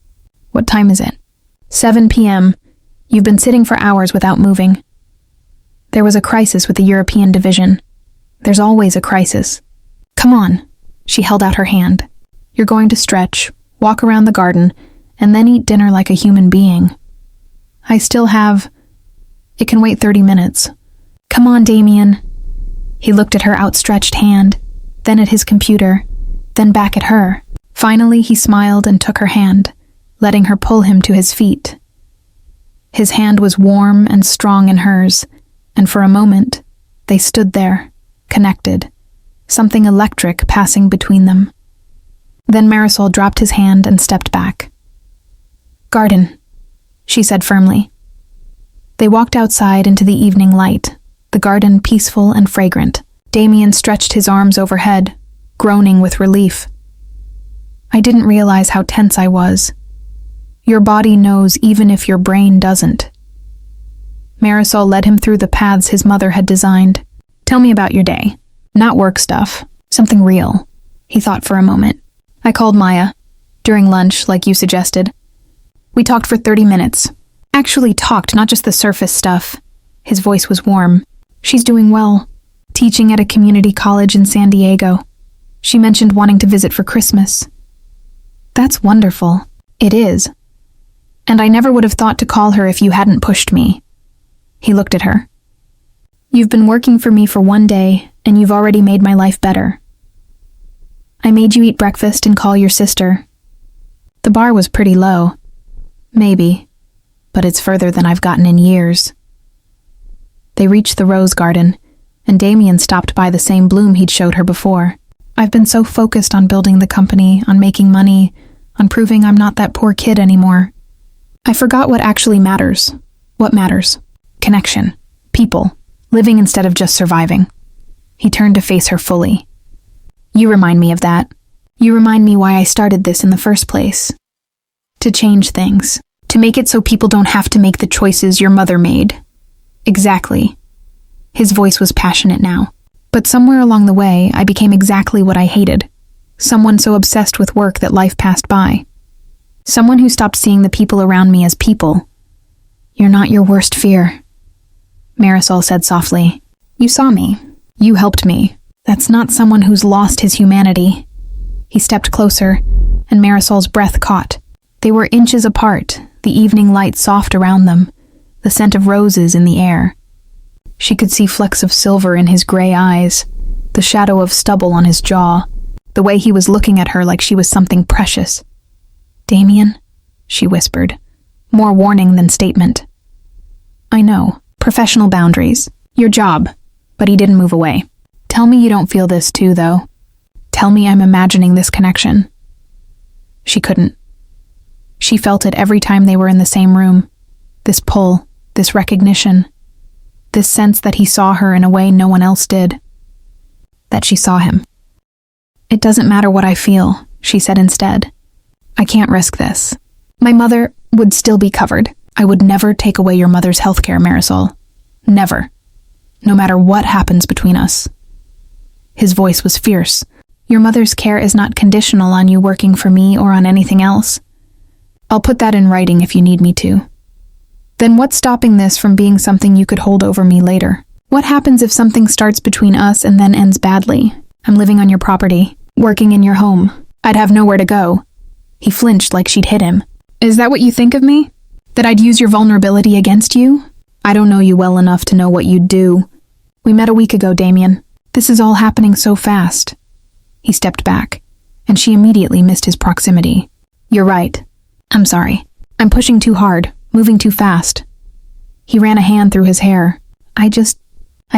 what time is it? 7 p.m. You've been sitting for hours without moving. There was a crisis with the European division. There's always a crisis. Come on. She held out her hand. You're going to stretch, walk around the garden, and then eat dinner like a human being. I still have... It can wait 30 minutes. Come on, Damien. He looked at her outstretched hand, then at his computer, then back at her. Finally, he smiled and took her hand, letting her pull him to his feet. His hand was warm and strong in hers, and for a moment, they stood there, connected. something electric passing between them. Then Marisol dropped his hand and stepped back. "Garden," she said firmly. They walked outside into the evening light, the garden peaceful and fragrant. Damien stretched his arms overhead, groaning with relief. "I didn't realize how tense I was. Your body knows even if your brain doesn't." Marisol led him through the paths his mother had designed. "Tell me about your day. Not work stuff. Something real." He thought for a moment. "I called Maya. During lunch, like you suggested. We talked for 30 minutes. Actually talked, not just the surface stuff." His voice was warm. "She's doing well. Teaching at a community college in San Diego. She mentioned wanting to visit for Christmas." "That's wonderful." "It is. And I never would have thought to call her if you hadn't pushed me." He looked at her. "You've been working for me for one day, and you've already made my life better. I made you eat breakfast and call your sister. The bar was pretty low. Maybe, but it's further than I've gotten in years." They reached the rose garden, and Damien stopped by the same bloom he'd showed her before. "I've been so focused on building the company, on making money, on proving I'm not that poor kid anymore. I forgot what actually matters. What matters? Connection. People. Living instead of just surviving." He turned to face her fully. "You remind me of that. You remind me why I started this in the first place. To change things. To make it so people don't have to make the choices your mother made." "Exactly." His voice was passionate now. "But somewhere along the way, I became exactly what I hated. Someone so obsessed with work that life passed by. Someone who stopped seeing the people around me as people." "You're not your worst fear," Marisol said softly. "You saw me. You helped me. That's not someone who's lost his humanity." He stepped closer, and Marisol's breath caught. They were inches apart, the evening light soft around them, the scent of roses in the air. She could see flecks of silver in his gray eyes, the shadow of stubble on his jaw, the way he was looking at her like she was something precious. "Damien," she whispered, more warning than statement. "I know. Professional boundaries. Your job." But he didn't move away. "Tell me you don't feel this too, though. Tell me I'm imagining this connection." She couldn't. She felt it every time they were in the same room. This pull, this recognition, this sense that he saw her in a way no one else did. That she saw him. "It doesn't matter what I feel," she said instead. "I can't risk this. My mother would still be covered. I would never take away your mother's healthcare, Marisol. Never. No matter what happens between us." His voice was fierce. "Your mother's care is not conditional on you working for me or on anything else. I'll put that in writing if you need me to. Then what's stopping this from being something you could hold over me later? What happens if something starts between us and then ends badly? I'm living on your property, working in your home. I'd have nowhere to go." He flinched like she'd hit him. "Is that what you think of me? That I'd use your vulnerability against you? I don't know you well enough to know what you'd do. We met a week ago, Damien. This is all happening so fast." He stepped back, and she immediately missed his proximity. "You're right. I'm sorry. I'm pushing too hard, moving too fast." He ran a hand through his hair. I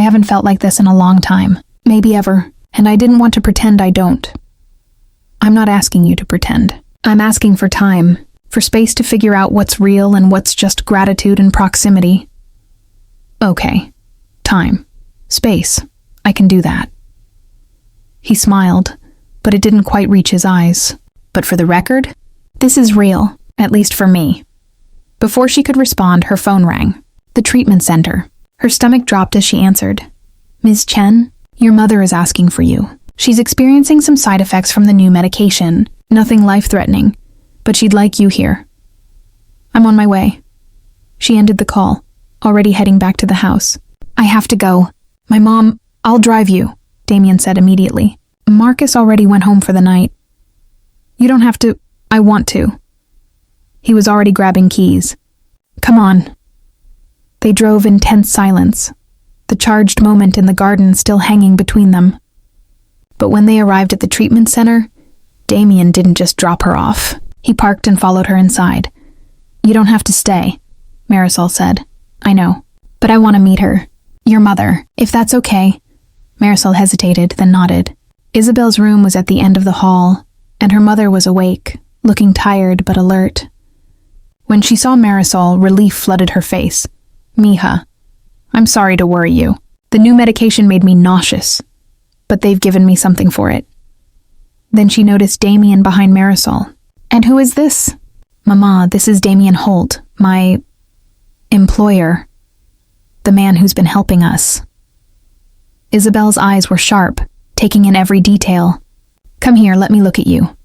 haven't felt like this in a long time. Maybe ever. And I didn't want to pretend I don't." "I'm not asking you to pretend. I'm asking for time, for space to figure out what's real and what's just gratitude and proximity." "Okay. Time. Space. I can do that." He smiled, but it didn't quite reach his eyes. "But for the record, this is real, at least for me." Before she could respond, her phone rang. The treatment center. Her stomach dropped as she answered. "Ms. Chen, your mother is asking for you. She's experiencing some side effects from the new medication. Nothing life-threatening, but she'd like you here." "I'm on my way." She ended the call, already heading back to the house. "I have to go. My mom, I'll drive you," Damien said immediately. "Marcus already went home for the night." "You don't have to. I want to." He was already grabbing keys. "Come on." They drove in tense silence, the charged moment in the garden still hanging between them. But when they arrived at the treatment center, Damien didn't just drop her off. He parked and followed her inside. "You don't have to stay," Marisol said. "I know, but I want to meet her. Your mother, if that's okay." Marisol hesitated, then nodded. Isabel's room was at the end of the hall, and her mother was awake, looking tired but alert. When she saw Marisol, relief flooded her face. "Mija, I'm sorry to worry you. The new medication made me nauseous, but they've given me something for it." Then she noticed Damien behind Marisol. "And who is this?" "Mama, this is Damien Holt, my employer, the man who's been helping us." Isabel's eyes were sharp, taking in every detail. "Come here, let me look at you."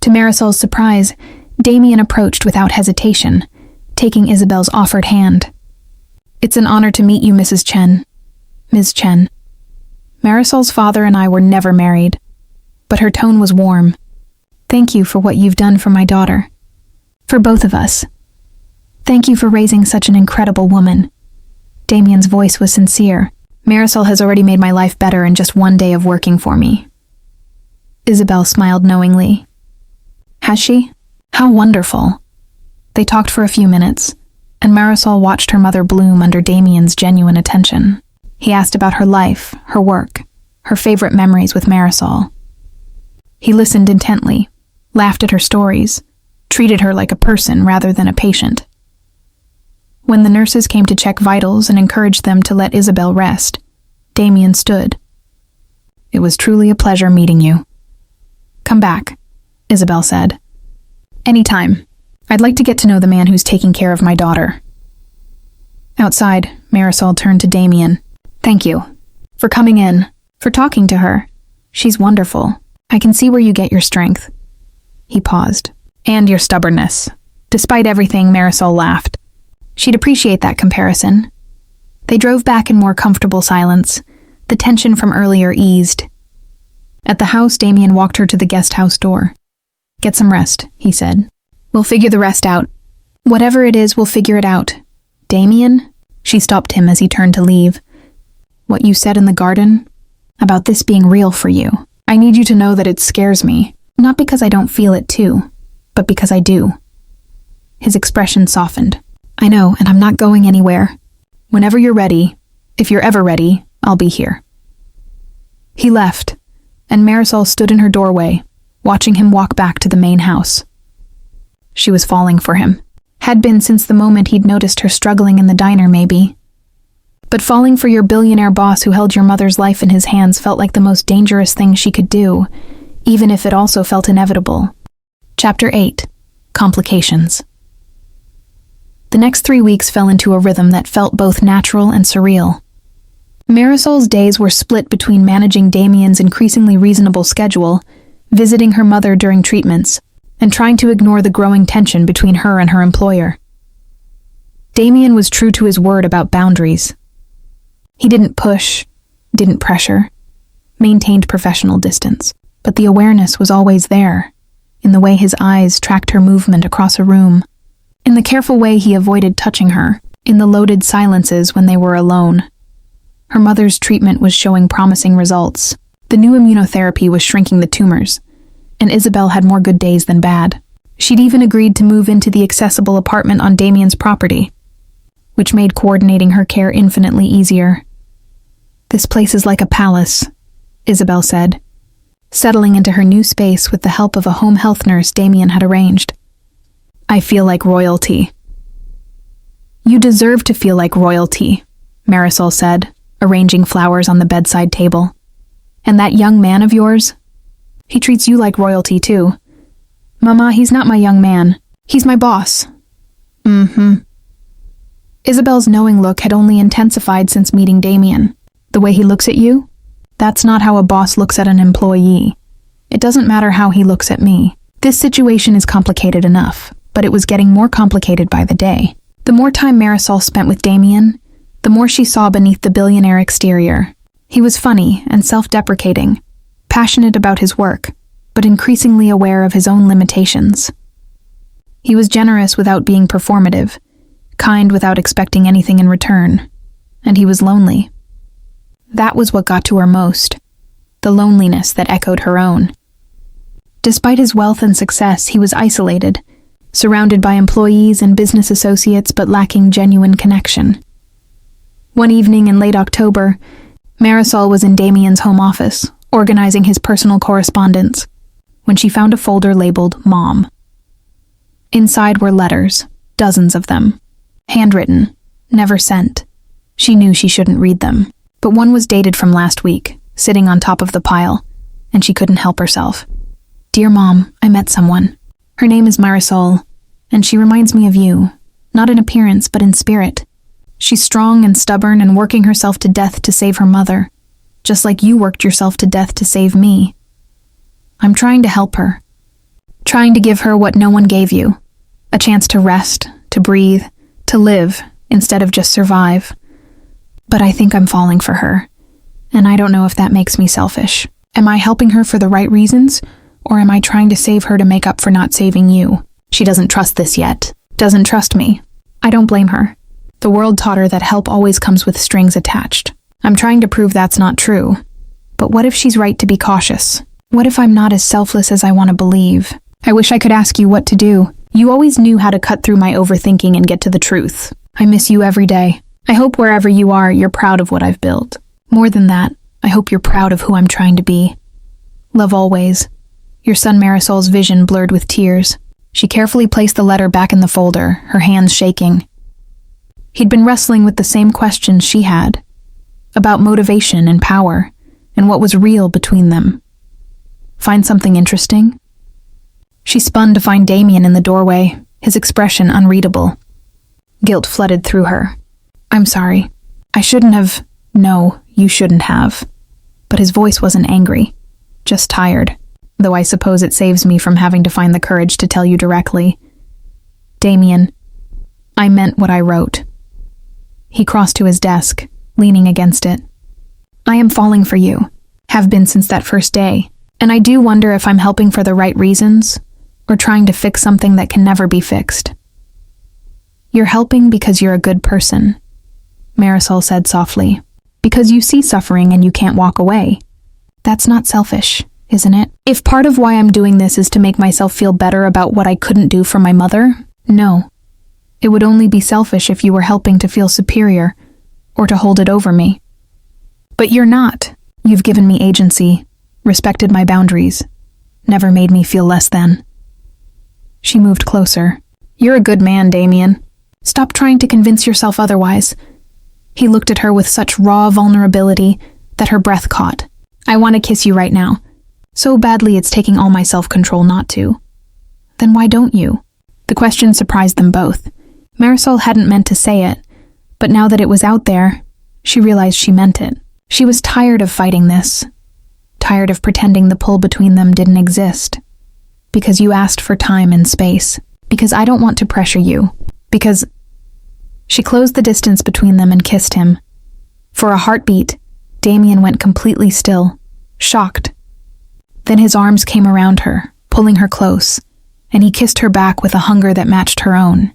To Marisol's surprise, Damien approached without hesitation, taking Isabel's offered hand. "It's an honor to meet you, Mrs. Chen. Ms. Chen." Marisol's father and I were never married, but her tone was warm. "Thank you for what you've done for my daughter. For both of us. Thank you for raising such an incredible woman." Damien's voice was sincere. "Marisol has already made my life better in just one day of working for me." Isabel smiled knowingly. "Has she? How wonderful." They talked for a few minutes, and Marisol watched her mother bloom under Damien's genuine attention. He asked about her life, her work, her favorite memories with Marisol. He listened intently, laughed at her stories, treated her like a person rather than a patient. When the nurses came to check vitals and encouraged them to let Isabel rest, Damien stood. "It was truly a pleasure meeting you." "Come back," Isabel said. "Anytime. I'd like to get to know the man who's taking care of my daughter." Outside, Marisol turned to Damien. "Thank you. For coming in. For talking to her. She's wonderful. I can see where you get your strength." He paused. "And your stubbornness." Despite everything, Marisol laughed. She'd appreciate that comparison. They drove back in more comfortable silence. The tension from earlier eased. At the house, Damien walked her to the guest house door. "Get some rest," he said. "We'll figure the rest out. Whatever it is, we'll figure it out." "Damien?" She stopped him as he turned to leave. "What you said in the garden? About this being real for you. I need you to know that it scares me. Not because I don't feel it too, but because I do." His expression softened. "I know, and I'm not going anywhere. Whenever you're ready, if you're ever ready, I'll be here." He left, and Marisol stood in her doorway, watching him walk back to the main house. She was falling for him. Had been since the moment he'd noticed her struggling in the diner, maybe. But falling for your billionaire boss who held your mother's life in his hands felt like the most dangerous thing she could do, even if it also felt inevitable. Chapter 8. Complications. The next 3 weeks fell into a rhythm that felt both natural and surreal. Marisol's days were split between managing Damien's increasingly reasonable schedule, visiting her mother during treatments, and trying to ignore the growing tension between her and her employer. Damien was true to his word about boundaries. He didn't push, didn't pressure, maintained professional distance, but the awareness was always there, in the way his eyes tracked her movement across a room, in the careful way he avoided touching her, in the loaded silences when they were alone. Her mother's treatment was showing promising results. The new immunotherapy was shrinking the tumors, and Isabel had more good days than bad. She'd even agreed to move into the accessible apartment on Damien's property, which made coordinating her care infinitely easier. "This place is like a palace," Isabel said, settling into her new space with the help of a home health nurse Damien had arranged. "I feel like royalty." "You deserve to feel like royalty," Marisol said, arranging flowers on the bedside table. "And that young man of yours? He treats you like royalty too." "Mama, he's not my young man. He's my boss." Isabel's knowing look had only intensified since meeting Damien. "The way he looks at you? That's not how a boss looks at an employee. It doesn't matter how he looks at me. This situation is complicated enough, but it was getting more complicated by the day. The more time Marisol spent with Damien, the more she saw beneath the billionaire exterior. He was funny and self-deprecating, passionate about his work, but increasingly aware of his own limitations. He was generous without being performative, kind without expecting anything in return, and he was lonely. That was what got to her most, the loneliness that echoed her own. Despite his wealth and success, he was isolated, surrounded by employees and business associates but lacking genuine connection. One evening in late October, Marisol was in Damien's home office, organizing his personal correspondence, when she found a folder labeled Mom. Inside were letters, dozens of them, handwritten, never sent. She knew she shouldn't read them, but one was dated from last week, sitting on top of the pile, and she couldn't help herself. Dear Mom, I met someone. Her name is Marisol, and she reminds me of you, not in appearance but in spirit. She's strong and stubborn and working herself to death to save her mother, just like you worked yourself to death to save me. I'm trying to help her, trying to give her what no one gave you, a chance to rest, to breathe, to live, instead of just survive. But I think I'm falling for her, and I don't know if that makes me selfish. Am I helping her for the right reasons, or am I trying to save her to make up for not saving you? She doesn't trust this yet, doesn't trust me. I don't blame her. The world taught her that help always comes with strings attached. I'm trying to prove that's not true. But what if she's right to be cautious? What if I'm not as selfless as I want to believe? I wish I could ask you what to do. You always knew how to cut through my overthinking and get to the truth. I miss you every day. I hope wherever you are, you're proud of what I've built. More than that, I hope you're proud of who I'm trying to be. Love always. Your son Marisol's vision blurred with tears. She carefully placed the letter back in the folder, her hands shaking. He'd been wrestling with the same questions she had, about motivation and power, and what was real between them. Find something interesting? She spun to find Damien in the doorway, his expression unreadable. Guilt flooded through her. I'm sorry. I shouldn't have. No, you shouldn't have. But his voice wasn't angry, just tired, though I suppose it saves me from having to find the courage to tell you directly. Damien, I meant what I wrote. He crossed to his desk, leaning against it. I am falling for you, have been since that first day, and I do wonder if I'm helping for the right reasons, or trying to fix something that can never be fixed. You're helping because you're a good person, Marisol said softly, because you see suffering and you can't walk away. That's not selfish, isn't it? If part of why I'm doing this is to make myself feel better about what I couldn't do for my mother, no. It would only be selfish if you were helping to feel superior, or to hold it over me. But you're not. You've given me agency, respected my boundaries, never made me feel less than. She moved closer. You're a good man, Damien. Stop trying to convince yourself otherwise. He looked at her with such raw vulnerability that her breath caught. I want to kiss you right now. So badly it's taking all my self-control not to. Then why don't you? The question surprised them both. Marisol hadn't meant to say it, but now that it was out there, she realized she meant it. She was tired of fighting this, tired of pretending the pull between them didn't exist. Because you asked for time and space. Because I don't want to pressure you. Because... She closed the distance between them and kissed him. For a heartbeat, Damien went completely still, shocked. Then his arms came around her, pulling her close, and he kissed her back with a hunger that matched her own.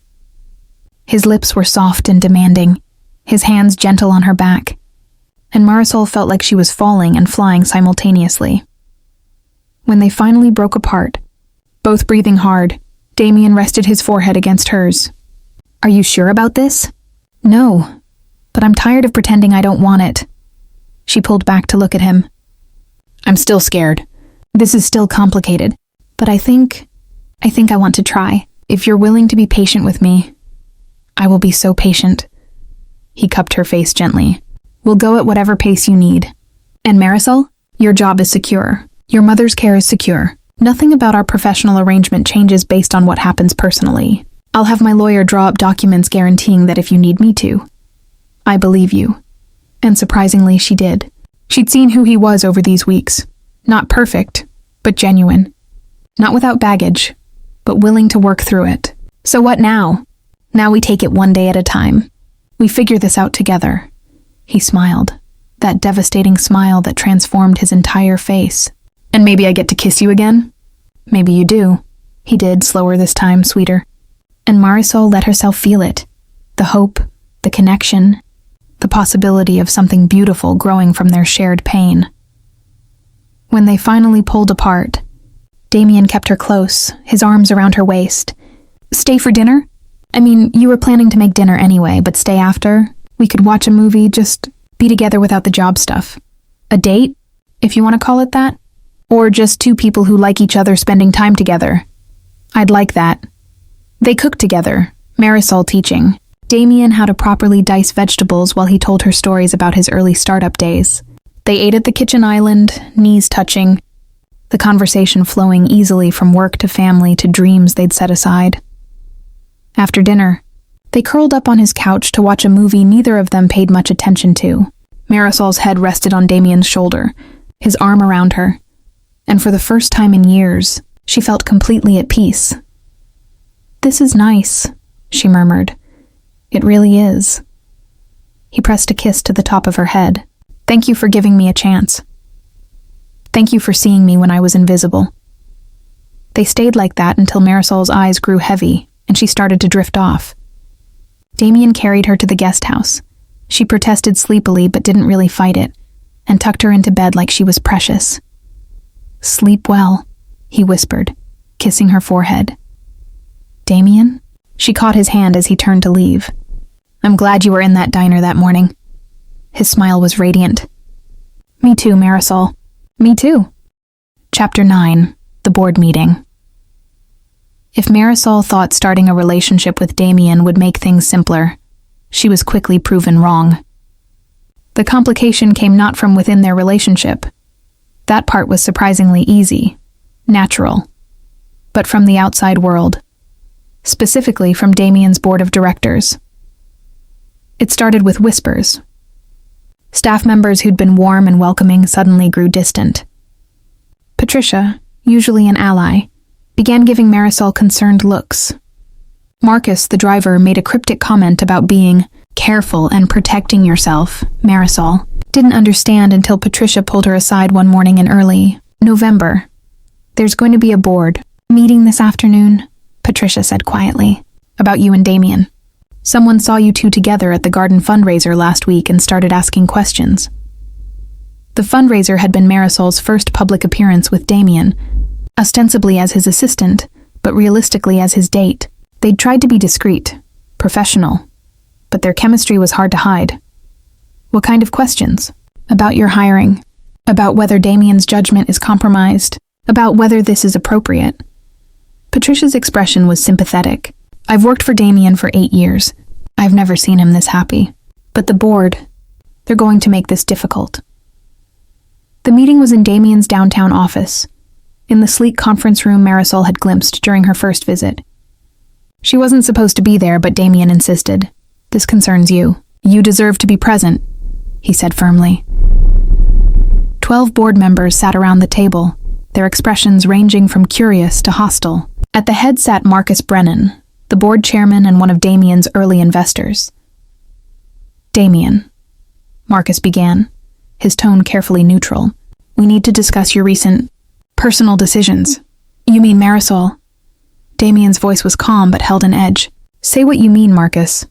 His lips were soft and demanding, his hands gentle on her back, and Marisol felt like she was falling and flying simultaneously. When they finally broke apart, both breathing hard, Damien rested his forehead against hers. Are you sure about this? No, but I'm tired of pretending I don't want it. She pulled back to look at him. I'm still scared. This is still complicated, but I think I want to try. If you're willing to be patient with me, I will be so patient. He cupped her face gently. We'll go at whatever pace you need. And Marisol, your job is secure. Your mother's care is secure. Nothing about our professional arrangement changes based on what happens personally. I'll have my lawyer draw up documents guaranteeing that if you need me to. I believe you. And surprisingly, she did. She'd seen who he was over these weeks. Not perfect, but genuine. Not without baggage, but willing to work through it. So what now? Now we take it one day at a time. We figure this out together. He smiled, that devastating smile that transformed his entire face. And maybe I get to kiss you again? Maybe you do. He did, slower this time, sweeter. And Marisol let herself feel it. The hope, the connection, the possibility of something beautiful growing from their shared pain. When they finally pulled apart, Damien kept her close, his arms around her waist. Stay for dinner? I mean, you were planning to make dinner anyway, but stay after? We could watch a movie, just Be together without the job stuff. A date, if you want to call it that? Or just two people who like each other spending time together. I'd like that. They cooked together, Marisol teaching Damien how to properly dice vegetables while he told her stories about his early startup days. They ate at the kitchen island, knees touching, the conversation flowing easily from work to family to dreams they'd set aside. After dinner, they curled up on his couch to watch a movie neither of them paid much attention to. Marisol's head rested on Damien's shoulder, his arm around her, and for the first time in years, she felt completely at peace. "This is nice," she murmured. "It really is." He pressed a kiss to the top of her head. "Thank you for giving me a chance. Thank you for seeing me when I was invisible." They stayed like that until Marisol's eyes grew heavy and she started to drift off. Damien carried her to the guest house. She protested sleepily but didn't really fight it, and tucked her into bed like she was precious. "Sleep well," he whispered, kissing her forehead. "Damien?" She caught his hand as he turned to leave. "I'm glad you were in that diner that morning." His smile was radiant. "Me too, Marisol. Me too." Chapter 9. The Board Meeting. If Marisol thought starting a relationship with Damien would make things simpler, she was quickly proven wrong. The complication came not from within their relationship. That part was surprisingly easy, natural, but from the outside world, specifically from Damien's board of directors. It started with whispers. Staff members who'd been warm and welcoming suddenly grew distant. Patricia, usually an ally, began giving Marisol concerned looks. Marcus, the driver, made a cryptic comment about being careful and protecting yourself. Marisol didn't understand until Patricia pulled her aside one morning in early November. "There's going to be a board meeting this afternoon," Patricia said quietly, "about you and Damien. Someone saw you two together at the garden fundraiser last week and started asking questions." The fundraiser had been Marisol's first public appearance with Damien, ostensibly as his assistant, but realistically as his date. They'd tried to be discreet, professional, but their chemistry was hard to hide. "What kind of questions?" "About your hiring, about whether Damien's judgment is compromised, about whether this is appropriate." Patricia's expression was sympathetic. "I've worked for Damien for 8 years. I've never seen him this happy. But the board, they're going to make this difficult." The meeting was in Damien's downtown office, in the sleek conference room Marisol had glimpsed during her first visit. She wasn't supposed to be there, but Damien insisted. "This concerns you. You deserve to be present," he said firmly. 12 board members sat around the table, their expressions ranging from curious to hostile. At the head sat Marcus Brennan, the board chairman and one of Damien's early investors. "Damien," Marcus began, his tone carefully neutral, "we need to discuss your recent personal decisions." "You mean Marisol?" Damien's voice was calm but held an edge. "Say what you mean, Marcus."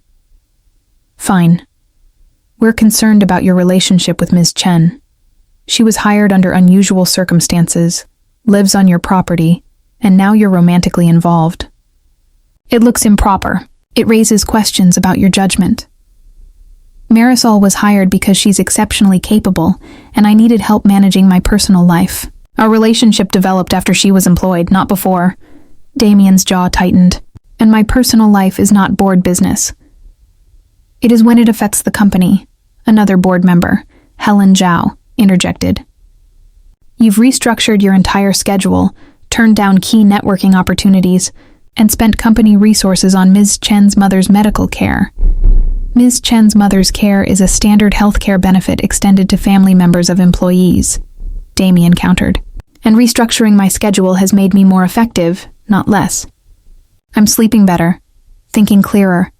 "Fine. We're concerned about your relationship with Ms. Chen. She was hired under unusual circumstances, lives on your property, and now you're romantically involved. It looks improper. It raises questions about your judgment. Marisol was hired because she's exceptionally capable, and I needed help managing my personal life. Our relationship developed after she was employed, not before." Damien's jaw tightened. "And my personal life is not board business. It is when it affects the company," another board member, Helen Zhao, interjected. "You've restructured your entire schedule, turned down key networking opportunities, and spent company resources on Ms. Chen's mother's medical care. Ms. Chen's mother's care is a standard healthcare benefit extended to family members of employees," Damien countered. "And restructuring my schedule has made me more effective, not less. I'm sleeping better, thinking clearer,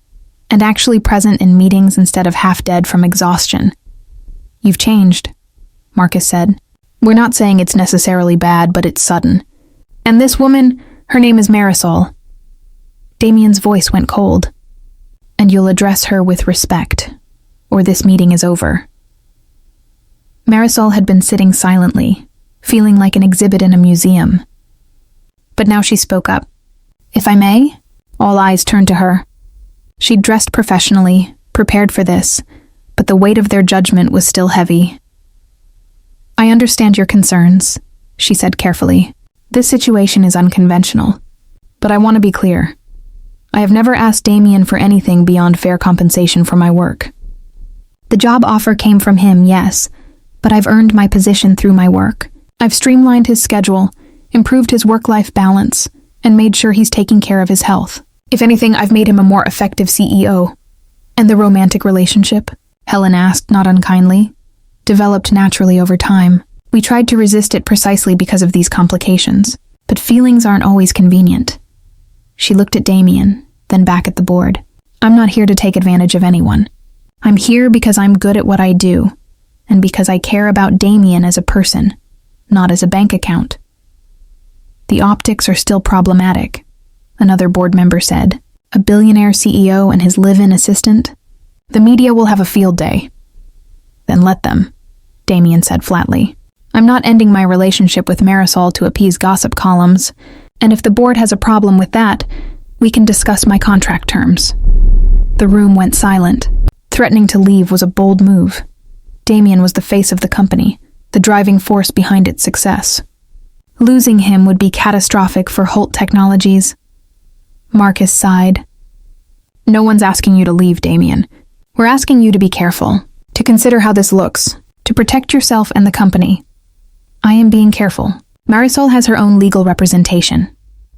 and actually present in meetings instead of half-dead from exhaustion." "You've changed," Marcus said. "We're not saying it's necessarily bad, but it's sudden. And this woman, her name is Marisol." Damien's voice went cold. "And you'll address her with respect, or this meeting is over." Marisol had been sitting silently, feeling like an exhibit in a museum. But now she spoke up. "If I may?" All eyes turned to her. She'd dressed professionally, prepared for this, but the weight of their judgment was still heavy. "I understand your concerns," she said carefully. "This situation is unconventional, but I want to be clear. I have never asked Damien for anything beyond fair compensation for my work. The job offer came from him, yes, but I've earned my position through my work. I've streamlined his schedule, improved his work-life balance, and made sure he's taking care of his health. If anything, I've made him a more effective CEO. And the romantic relationship?" Helen asked, not unkindly. "Developed naturally over time. We tried to resist it precisely because of these complications, but feelings aren't always convenient." She looked at Damien, then back at the board. "I'm not here to take advantage of anyone. I'm here because I'm good at what I do, and because I care about Damien as a person, not as a bank account." "The optics are still problematic," another board member said. "A billionaire CEO and his live-in assistant? The media will have a field day." "Then let them," Damien said flatly. "I'm not ending my relationship with Marisol to appease gossip columns, and if the board has a problem with that, we can discuss my contract terms." The room went silent. Threatening to leave was a bold move. Damien was the face of the company, the driving force behind its success. Losing him would be catastrophic for Holt Technologies. Marcus sighed. "No one's asking you to leave, Damien. We're asking you to be careful, to consider how this looks, to protect yourself and the company. I am being careful. Marisol has her own legal representation,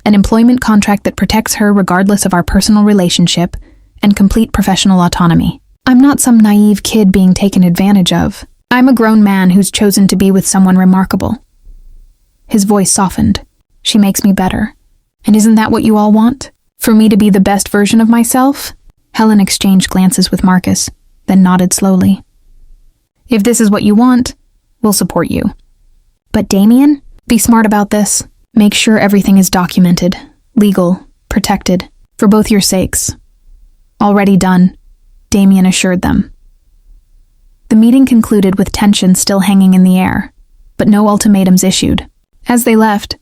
an employment contract that protects her regardless of our personal relationship, and complete professional autonomy. I'm not some naive kid being taken advantage of. I'm a grown man who's chosen to be with someone remarkable." His voice softened. "She makes me better. And isn't that what you all want? For me to be the best version of myself?" Helen exchanged glances with Marcus, then nodded slowly. "If this is what you want, we'll support you. But Damien, be smart about this. Make sure everything is documented, legal, protected, for both your sakes." "Already done," Damien assured them. The meeting concluded with tension still hanging in the air, but no ultimatums issued. As they left,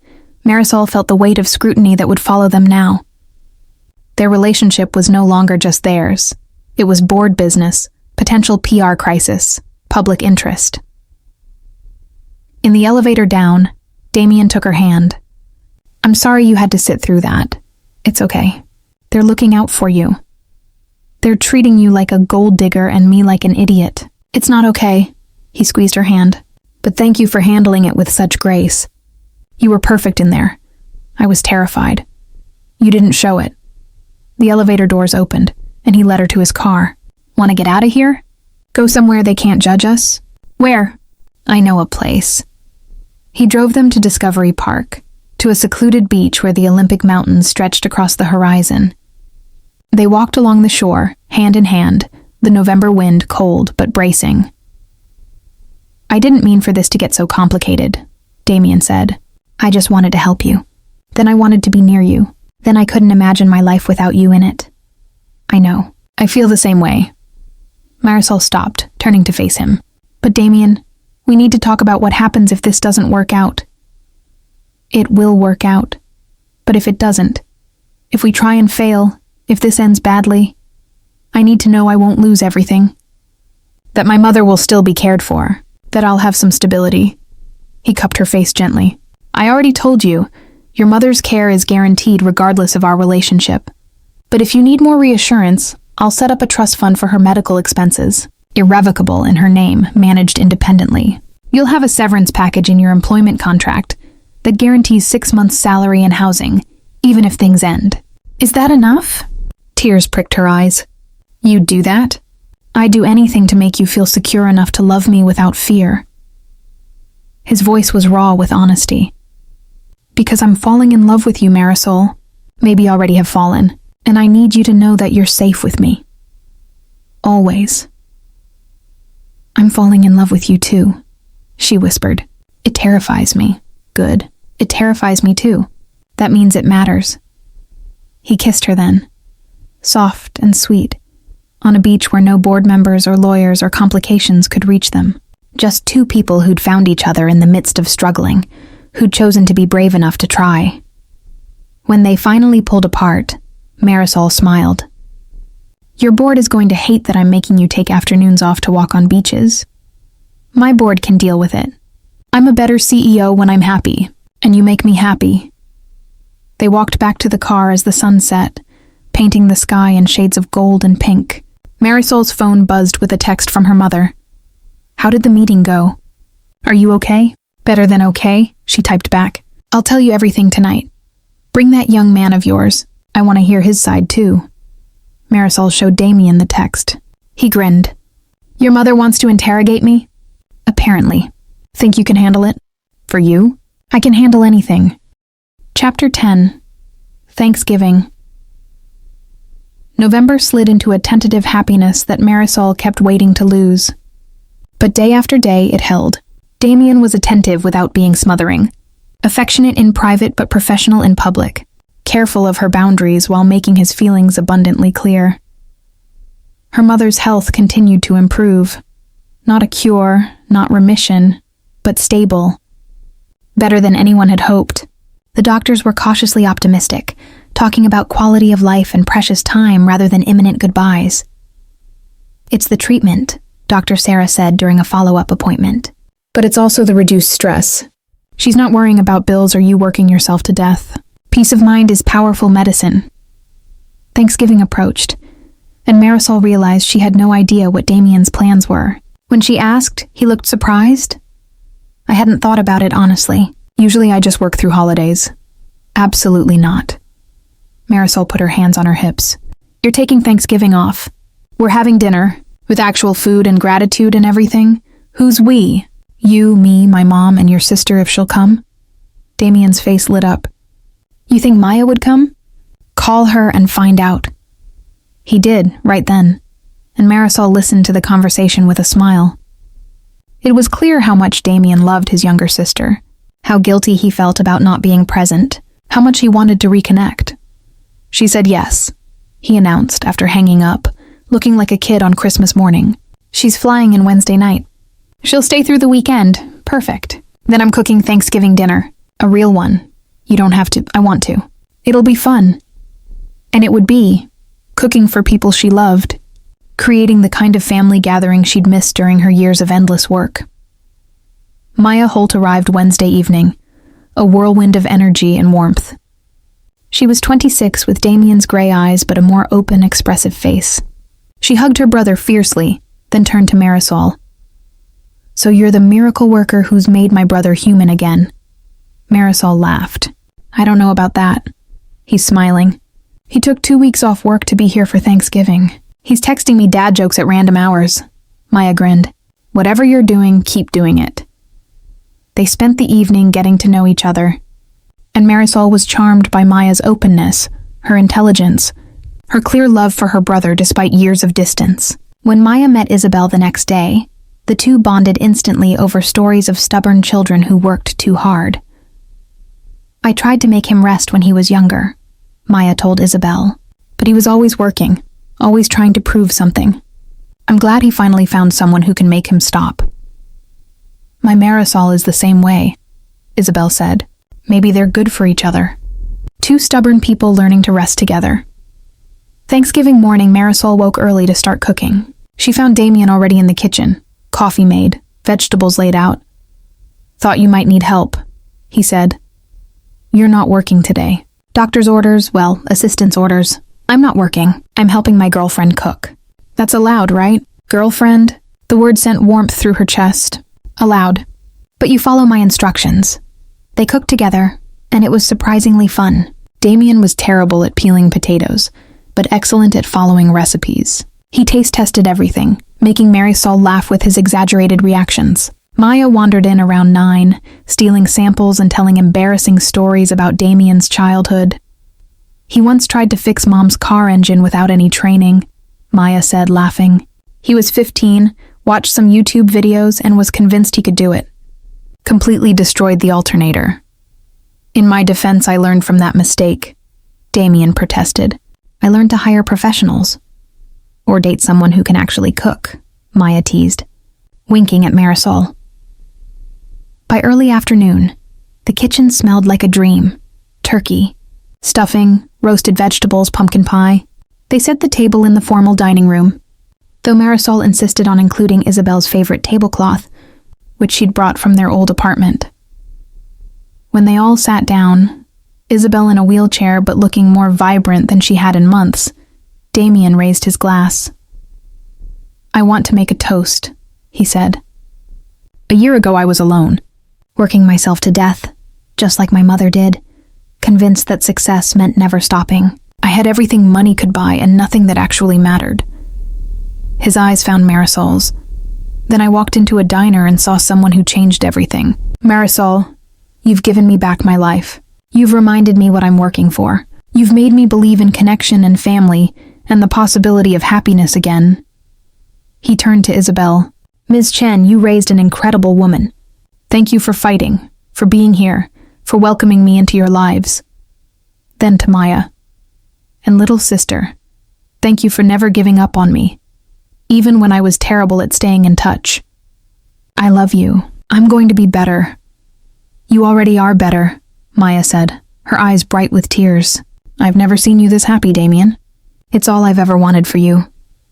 Marisol felt the weight of scrutiny that would follow them now. Their relationship was no longer just theirs. It was board business, potential PR crisis, public interest. In the elevator down, Damien took her hand. "I'm sorry you had to sit through that. It's okay. They're looking out for you. They're treating you like a gold digger and me like an idiot. It's not okay." He squeezed her hand. "But thank you for handling it with such grace. You were perfect in there. I was terrified. You didn't show it." The elevator doors opened, and he led her to his car. "Want to get out of here? Go somewhere they can't judge us?" "Where?" "I know a place." He drove them to Discovery Park, to a secluded beach where the Olympic Mountains stretched across the horizon. They walked along the shore, hand in hand, the November wind cold but bracing. "I didn't mean for this to get so complicated," Damien said. "I just wanted to help you. Then I wanted to be near you. Then I couldn't imagine my life without you in it." "I know. I feel the same way." Marisol stopped, turning to face him. "But Damien, we need to talk about what happens if this doesn't work out." "It will work out. But if it doesn't, if we try and fail, if this ends badly, I need to know I won't lose everything. That my mother will still be cared for. That I'll have some stability." He cupped her face gently. "I already told you, your mother's care is guaranteed regardless of our relationship. But if you need more reassurance, I'll set up a trust fund for her medical expenses, irrevocable in her name, managed independently. You'll have a severance package in your employment contract that guarantees 6 months' salary and housing, even if things end." "Is that enough?" Tears pricked her eyes. "You'd do that? I'd do anything to make you feel secure enough to love me without fear." His voice was raw with honesty. "Because I'm falling in love with you, Marisol. Maybe already have fallen. And I need you to know that you're safe with me. Always." "I'm falling in love with you too," she whispered. "It terrifies me." "Good. It terrifies me too. That means it matters." He kissed her then, soft and sweet, on a beach where no board members or lawyers or complications could reach them. Just two people who'd found each other in the midst of struggling, who'd chosen to be brave enough to try. When they finally pulled apart, Marisol smiled. Your board is going to hate that I'm making you take afternoons off to walk on beaches. My board can deal with it. I'm a better CEO when I'm happy, and you make me happy. They walked back to the car as the sun set, painting the sky in shades of gold and pink. Marisol's phone buzzed with a text from her mother. How did the meeting go? Are you okay? Better than okay, she typed back. I'll tell you everything tonight. Bring that young man of yours. I want to hear his side too. Marisol showed Damien the text. He grinned. Your mother wants to interrogate me? Apparently. Think you can handle it? For you? I can handle anything. Chapter 10. Thanksgiving. November slid into a tentative happiness that Marisol kept waiting to lose. But day after day it held. Damien was attentive without being smothering. Affectionate in private but professional in public. Careful of her boundaries while making his feelings abundantly clear. Her mother's health continued to improve. Not a cure, not remission, but stable. Better than anyone had hoped. The doctors were cautiously optimistic, talking about quality of life and precious time rather than imminent goodbyes. It's the treatment, Dr. Sarah said during a follow-up appointment. But it's also the reduced stress. She's not worrying about bills or you working yourself to death. Peace of mind is powerful medicine. Thanksgiving approached, and Marisol realized she had no idea what Damien's plans were. When she asked, he looked surprised. I hadn't thought about it honestly. Usually I just work through holidays. Absolutely not. Marisol put her hands on her hips. You're taking Thanksgiving off. We're having dinner, with actual food and gratitude and everything. Who's we? You, me, my mom, and your sister if she'll come? Damien's face lit up. You think Maya would come? Call her and find out. He did, right then, and Marisol listened to the conversation with a smile. It was clear how much Damien loved his younger sister, how guilty he felt about not being present, how much he wanted to reconnect. She said yes, he announced after hanging up, looking like a kid on Christmas morning. She's flying in Wednesday night. She'll stay through the weekend. Perfect. Then I'm cooking Thanksgiving dinner. A real one. You don't have to. I want to. It'll be fun. And it would be. Cooking for people she loved. Creating the kind of family gathering she'd missed during her years of endless work. Maya Holt arrived Wednesday evening, a whirlwind of energy and warmth. She was 26 with Damien's gray eyes but a more open, expressive face. She hugged her brother fiercely, then turned to Marisol. So you're the miracle worker who's made my brother human again. Marisol laughed. I don't know about that. He's smiling. He took 2 weeks off work to be here for Thanksgiving. He's texting me dad jokes at random hours. Maya grinned. Whatever you're doing, keep doing it. They spent the evening getting to know each other, and Marisol was charmed by Maya's openness, her intelligence, her clear love for her brother despite years of distance. When Maya met Isabel the next day, the two bonded instantly over stories of stubborn children who worked too hard. I tried to make him rest when he was younger, Maya told Isabel, but he was always working, always trying to prove something. I'm glad he finally found someone who can make him stop. My Marisol is the same way, Isabel said. Maybe they're good for each other. Two stubborn people learning to rest together. Thanksgiving morning, Marisol woke early to start cooking. She found Damien already in the kitchen, coffee made, vegetables laid out. Thought you might need help, he said. You're not working today. Doctor's orders, well, assistant's orders. I'm not working. I'm helping my girlfriend cook. That's allowed, right? Girlfriend? The word sent warmth through her chest. Allowed. But you follow my instructions. They cooked together, and it was surprisingly fun. Damien was terrible at peeling potatoes, but excellent at following recipes. He taste-tested everything, making Marisol laugh with his exaggerated reactions. Maya wandered in around 9, stealing samples and telling embarrassing stories about Damien's childhood. He once tried to fix Mom's car engine without any training, Maya said, laughing. He was 15, watched some YouTube videos, and was convinced he could do it. Completely destroyed the alternator. In my defense, I learned from that mistake, Damien protested. I learned to hire professionals. Or date someone who can actually cook, Maya teased, winking at Marisol. By early afternoon, the kitchen smelled like a dream. Turkey, stuffing, roasted vegetables, pumpkin pie. They set the table in the formal dining room, though Marisol insisted on including Isabel's favorite tablecloth, which she'd brought from their old apartment. When they all sat down, Isabel in a wheelchair but looking more vibrant than she had in months, Damien raised his glass. "I want to make a toast," he said. "A year ago I was alone, working myself to death, just like my mother did, convinced that success meant never stopping. I had everything money could buy and nothing that actually mattered." His eyes found Marisol's. "Then I walked into a diner and saw someone who changed everything. Marisol, you've given me back my life. You've reminded me what I'm working for. You've made me believe in connection and family and the possibility of happiness again." He turned to Isabel. "Ms. Chen, you raised an incredible woman. Thank you for fighting, for being here, for welcoming me into your lives." Then to Maya. "And little sister, thank you for never giving up on me, even when I was terrible at staying in touch. I love you. I'm going to be better." "You already are better," Maya said, her eyes bright with tears. "I've never seen you this happy, Damien. It's all I've ever wanted for you."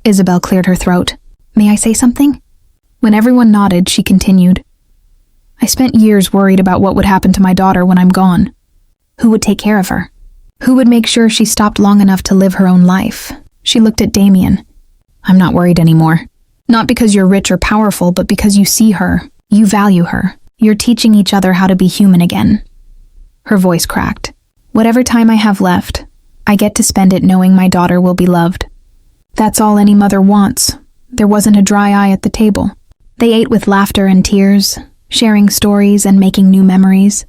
Isabel cleared her throat. "May I say something?" When everyone nodded, she continued. "I spent years worried about what would happen to my daughter when I'm gone. Who would take care of her? Who would make sure she stopped long enough to live her own life?" She looked at Damien. "I'm not worried anymore. Not because you're rich or powerful, but because you see her. You value her. You're teaching each other how to be human again." Her voice cracked. "Whatever time I have left, I get to spend it knowing my daughter will be loved. That's all any mother wants." There wasn't a dry eye at the table. They ate with laughter and tears, sharing stories and making new memories.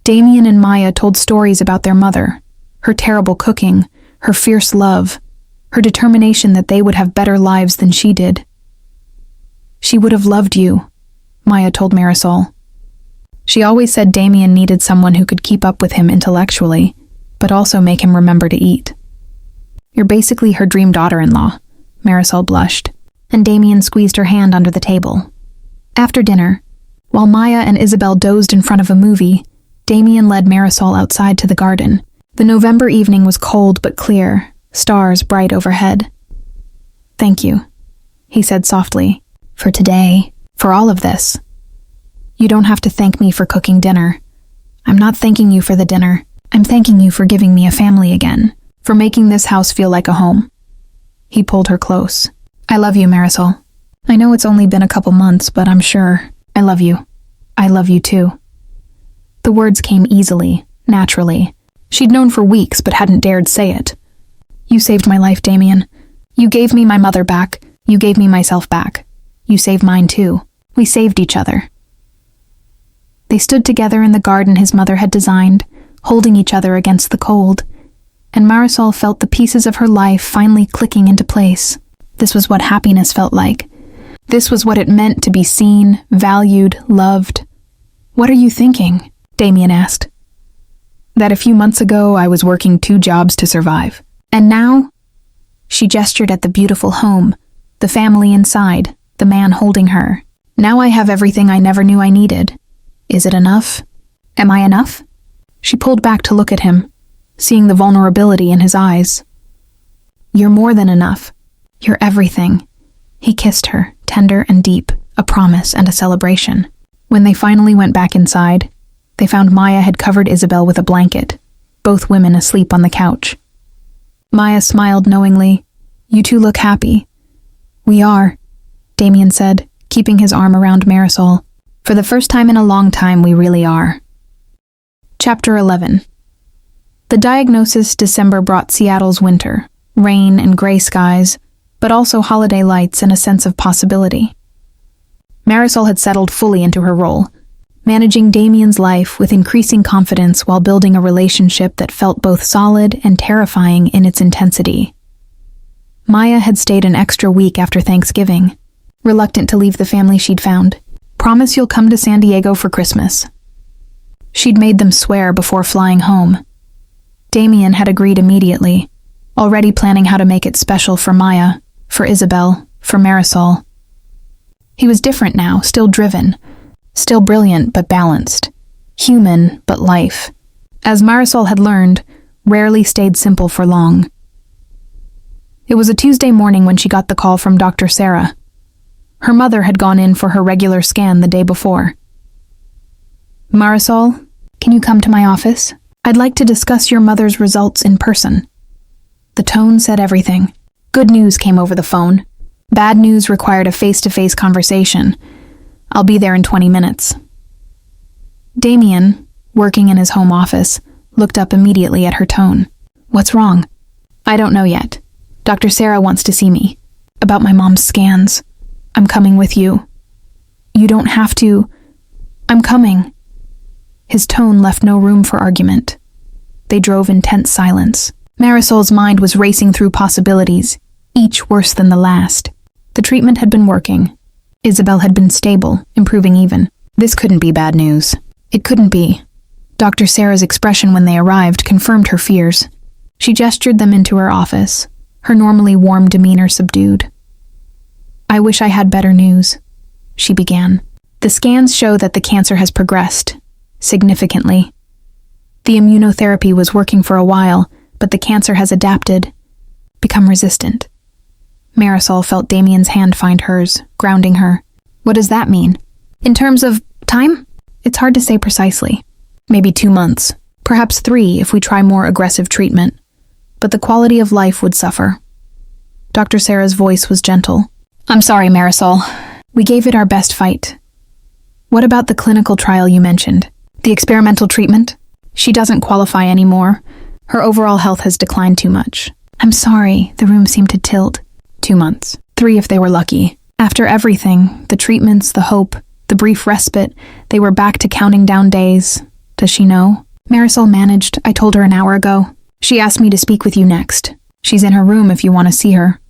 Damien and Maya told stories about their mother, her terrible cooking, her fierce love, her determination that they would have better lives than she did. "She would have loved you," Maya told Marisol. She always said Damien needed someone who could keep up with him intellectually, but also make him remember to eat. "You're basically her dream daughter-in-law," Marisol blushed, and Damien squeezed her hand under the table. After dinner, while Maya and Isabel dozed in front of a movie, Damien led Marisol outside to the garden. The November evening was cold but clear, stars bright overhead. "Thank you," he said softly, "for today, for all of this. You don't have to thank me for cooking dinner. I'm not thanking you for the dinner. I'm thanking you for giving me a family again, for making this house feel like a home." He pulled her close. "I love you, Marisol. I know it's only been a couple months, but I'm sure. I love you. I love you too." The words came easily, naturally. She'd known for weeks but hadn't dared say it. "You saved my life, Damien. You gave me my mother back. You gave me myself back. You saved mine too. We saved each other." They stood together in the garden his mother had designed, holding each other against the cold, and Marisol felt the pieces of her life finally clicking into place. This was what happiness felt like. This was what it meant to be seen, valued, loved. "What are you thinking?" Damien asked. "That a few months ago I was working 2 jobs to survive. And now?" She gestured at the beautiful home, the family inside, the man holding her. "Now I have everything I never knew I needed. Is it enough? Am I enough?" She pulled back to look at him, seeing the vulnerability in his eyes. "You're more than enough. You're everything." He kissed her, tender and deep, a promise and a celebration. When they finally went back inside, they found Maya had covered Isabel with a blanket, both women asleep on the couch. Maya smiled knowingly. "You two look happy." "We are," Damien said, keeping his arm around Marisol. "For the first time in a long time, we really are." Chapter 11. The diagnosis December brought Seattle's winter, rain and gray skies, but also holiday lights and a sense of possibility. Marisol had settled fully into her role, managing Damien's life with increasing confidence while building a relationship that felt both solid and terrifying in its intensity. Maya had stayed an extra week after Thanksgiving, reluctant to leave the family she'd found. "Promise you'll come to San Diego for Christmas." She'd made them swear before flying home. Damien had agreed immediately, already planning how to make it special for Maya, for Isabel, for Marisol. He was different now, still driven, still brilliant but balanced, human but life. As Marisol had learned, rarely stayed simple for long. It was a Tuesday morning when she got the call from Dr. Sarah. Her mother had gone in for her regular scan the day before. Marisol, can you come to my office? I'd like to discuss your mother's results in person. The tone said everything. Good news came over the phone. Bad news required a face-to-face conversation. I'll be there in 20 minutes. Damien, working in his home office, looked up immediately at her tone. What's wrong? I don't know yet. Dr. Sarah wants to see me. About my mom's scans. I'm coming with you. You don't have to. I'm coming. His tone left no room for argument. They drove in tense silence. Marisol's mind was racing through possibilities, each worse than the last. The treatment had been working. Isabel had been stable, improving even. This couldn't be bad news. It couldn't be. Dr. Sarah's expression when they arrived confirmed her fears. She gestured them into her office, her normally warm demeanor subdued. I wish I had better news, she began. The scans show that the cancer has progressed, significantly. The immunotherapy was working for a while, but the cancer has adapted, become resistant. Marisol felt Damien's hand find hers, grounding her. What does that mean? In terms of time? It's hard to say precisely. Maybe 2 months, perhaps 3 if we try more aggressive treatment. But the quality of life would suffer. Dr. Sarah's voice was gentle. I'm sorry, Marisol. We gave it our best fight. What about the clinical trial you mentioned? The experimental treatment? She doesn't qualify anymore. Her overall health has declined too much. I'm sorry, the room seemed to tilt. 2 months. 3 if they were lucky. After everything, the treatments, the hope, the brief respite, they were back to counting down days. Does she know? Marisol managed. I told her an hour ago. She asked me to speak with you next. She's in her room if you want to see her.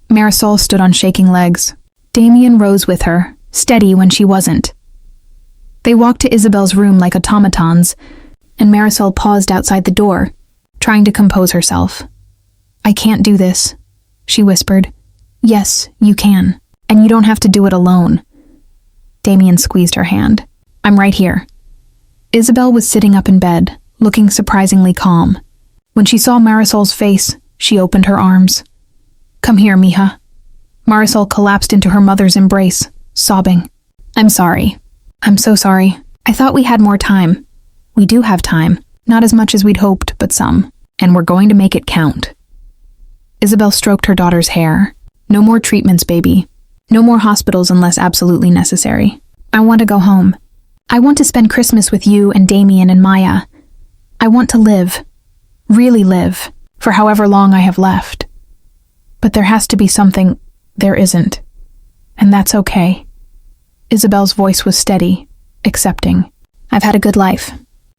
Marisol stood on shaking legs. Damien rose with her, steady when she wasn't. They walked to Isabel's room like automatons, and Marisol paused outside the door, trying to compose herself. I can't do this, she whispered. Yes, you can, and you don't have to do it alone. Damien squeezed her hand. I'm right here. Isabel was sitting up in bed, looking surprisingly calm. When she saw Marisol's face, she opened her arms. Come here, mija. Marisol collapsed into her mother's embrace, sobbing. I'm sorry. I'm so sorry. I thought we had more time. We do have time. Not as much as we'd hoped, but some. And we're going to make it count. Isabel stroked her daughter's hair. No more treatments, baby. No more hospitals unless absolutely necessary. I want to go home. I want to spend Christmas with you and Damien and Maya. I want to live. Really live. For however long I have left. But there has to be something there isn't. And that's okay. Isabel's voice was steady, accepting. I've had a good life.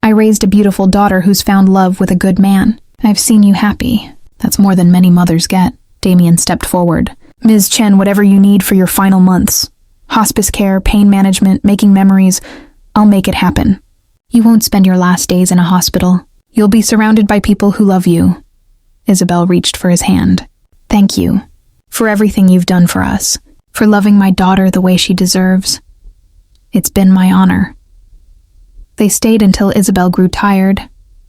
I raised a beautiful daughter who's found love with a good man. I've seen you happy. That's more than many mothers get. Damien stepped forward. Ms. Chen, whatever you need for your final months. Hospice care, pain management, making memories. I'll make it happen. You won't spend your last days in a hospital. You'll be surrounded by people who love you. Isabel reached for his hand. Thank you. For everything you've done for us. For loving my daughter the way she deserves. It's been my honor. They stayed until Isabel grew tired,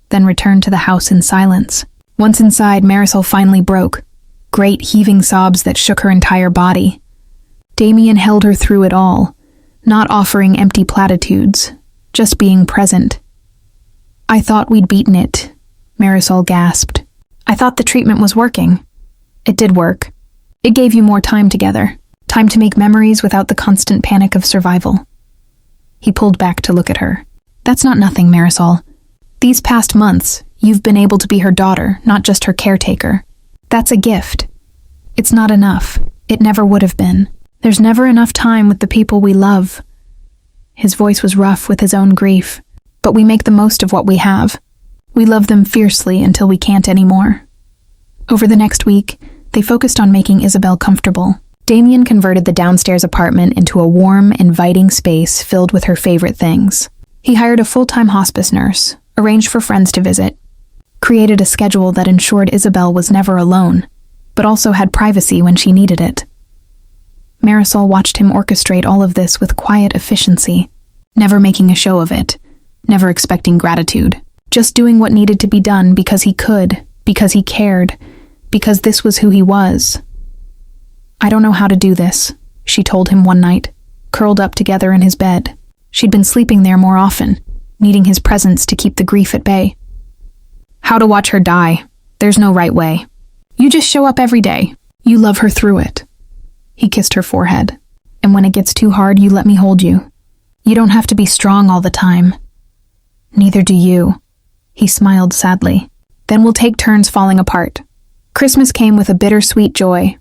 then returned to the house in silence. Once inside, Marisol finally broke. Great heaving sobs that shook her entire body. Damien held her through it all, not offering empty platitudes, just being present. I thought we'd beaten it, Marisol gasped. I thought the treatment was working. It did work. It gave you more time together, time to make memories without the constant panic of survival. He pulled back to look at her. That's not nothing, Marisol. These past months, you've been able to be her daughter, not just her caretaker. That's a gift. It's not enough. It never would have been. There's never enough time with the people we love. His voice was rough with his own grief, but we make the most of what we have. We love them fiercely until we can't anymore. Over the next week, they focused on making Isabel comfortable. Damien converted the downstairs apartment into a warm, inviting space filled with her favorite things. He hired a full-time hospice nurse, arranged for friends to visit, created a schedule that ensured Isabel was never alone, but also had privacy when she needed it. Marisol watched him orchestrate all of this with quiet efficiency, never making a show of it, never expecting gratitude, just doing what needed to be done because he could, because he cared, because this was who he was. "I don't know how to do this," she told him one night, curled up together in his bed. She'd been sleeping there more often, needing his presence to keep the grief at bay. "How to watch her die. There's no right way. You just show up every day. You love her through it." He kissed her forehead. "And when it gets too hard, you let me hold you. You don't have to be strong all the time." "Neither do you." He smiled sadly. "Then we'll take turns falling apart." Christmas came with a bittersweet joy.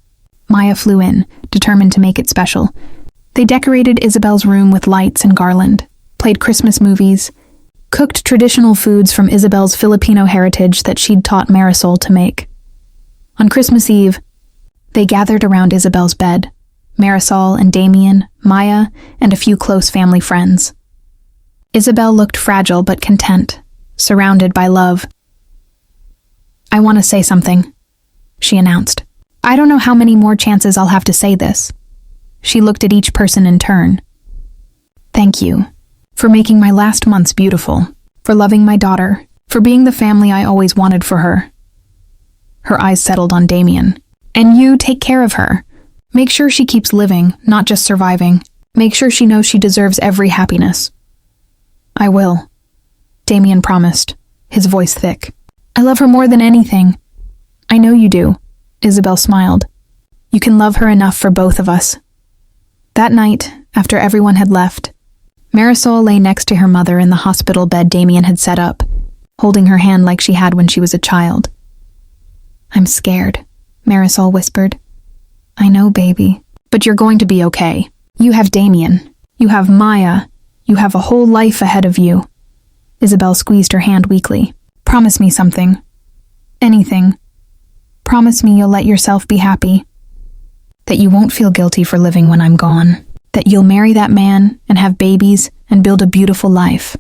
Maya flew in, determined to make it special. They decorated Isabel's room with lights and garland, played Christmas movies, cooked traditional foods from Isabel's Filipino heritage that she'd taught Marisol to make. On Christmas Eve, they gathered around Isabel's bed, Marisol and Damien, Maya, and a few close family friends. Isabel looked fragile but content, surrounded by love. "I want to say something," she announced. "I don't know how many more chances I'll have to say this." She looked at each person in turn. "Thank you for making my last months beautiful, for loving my daughter, for being the family I always wanted for her." Her eyes settled on Damien. "And you take care of her. Make sure she keeps living, not just surviving. Make sure she knows she deserves every happiness." "I will," Damien promised, his voice thick. "I love her more than anything." "I know you do," Isabel smiled. "You can love her enough for both of us." That night, after everyone had left, Marisol lay next to her mother in the hospital bed Damien had set up, holding her hand like she had when she was a child. "I'm scared," Marisol whispered. "I know, baby, but you're going to be okay. You have Damien. You have Maya. You have a whole life ahead of you." Isabel squeezed her hand weakly. "Promise me something. Anything. Promise me you'll let yourself be happy. That you won't feel guilty for living when I'm gone. That you'll marry that man and have babies and build a beautiful life."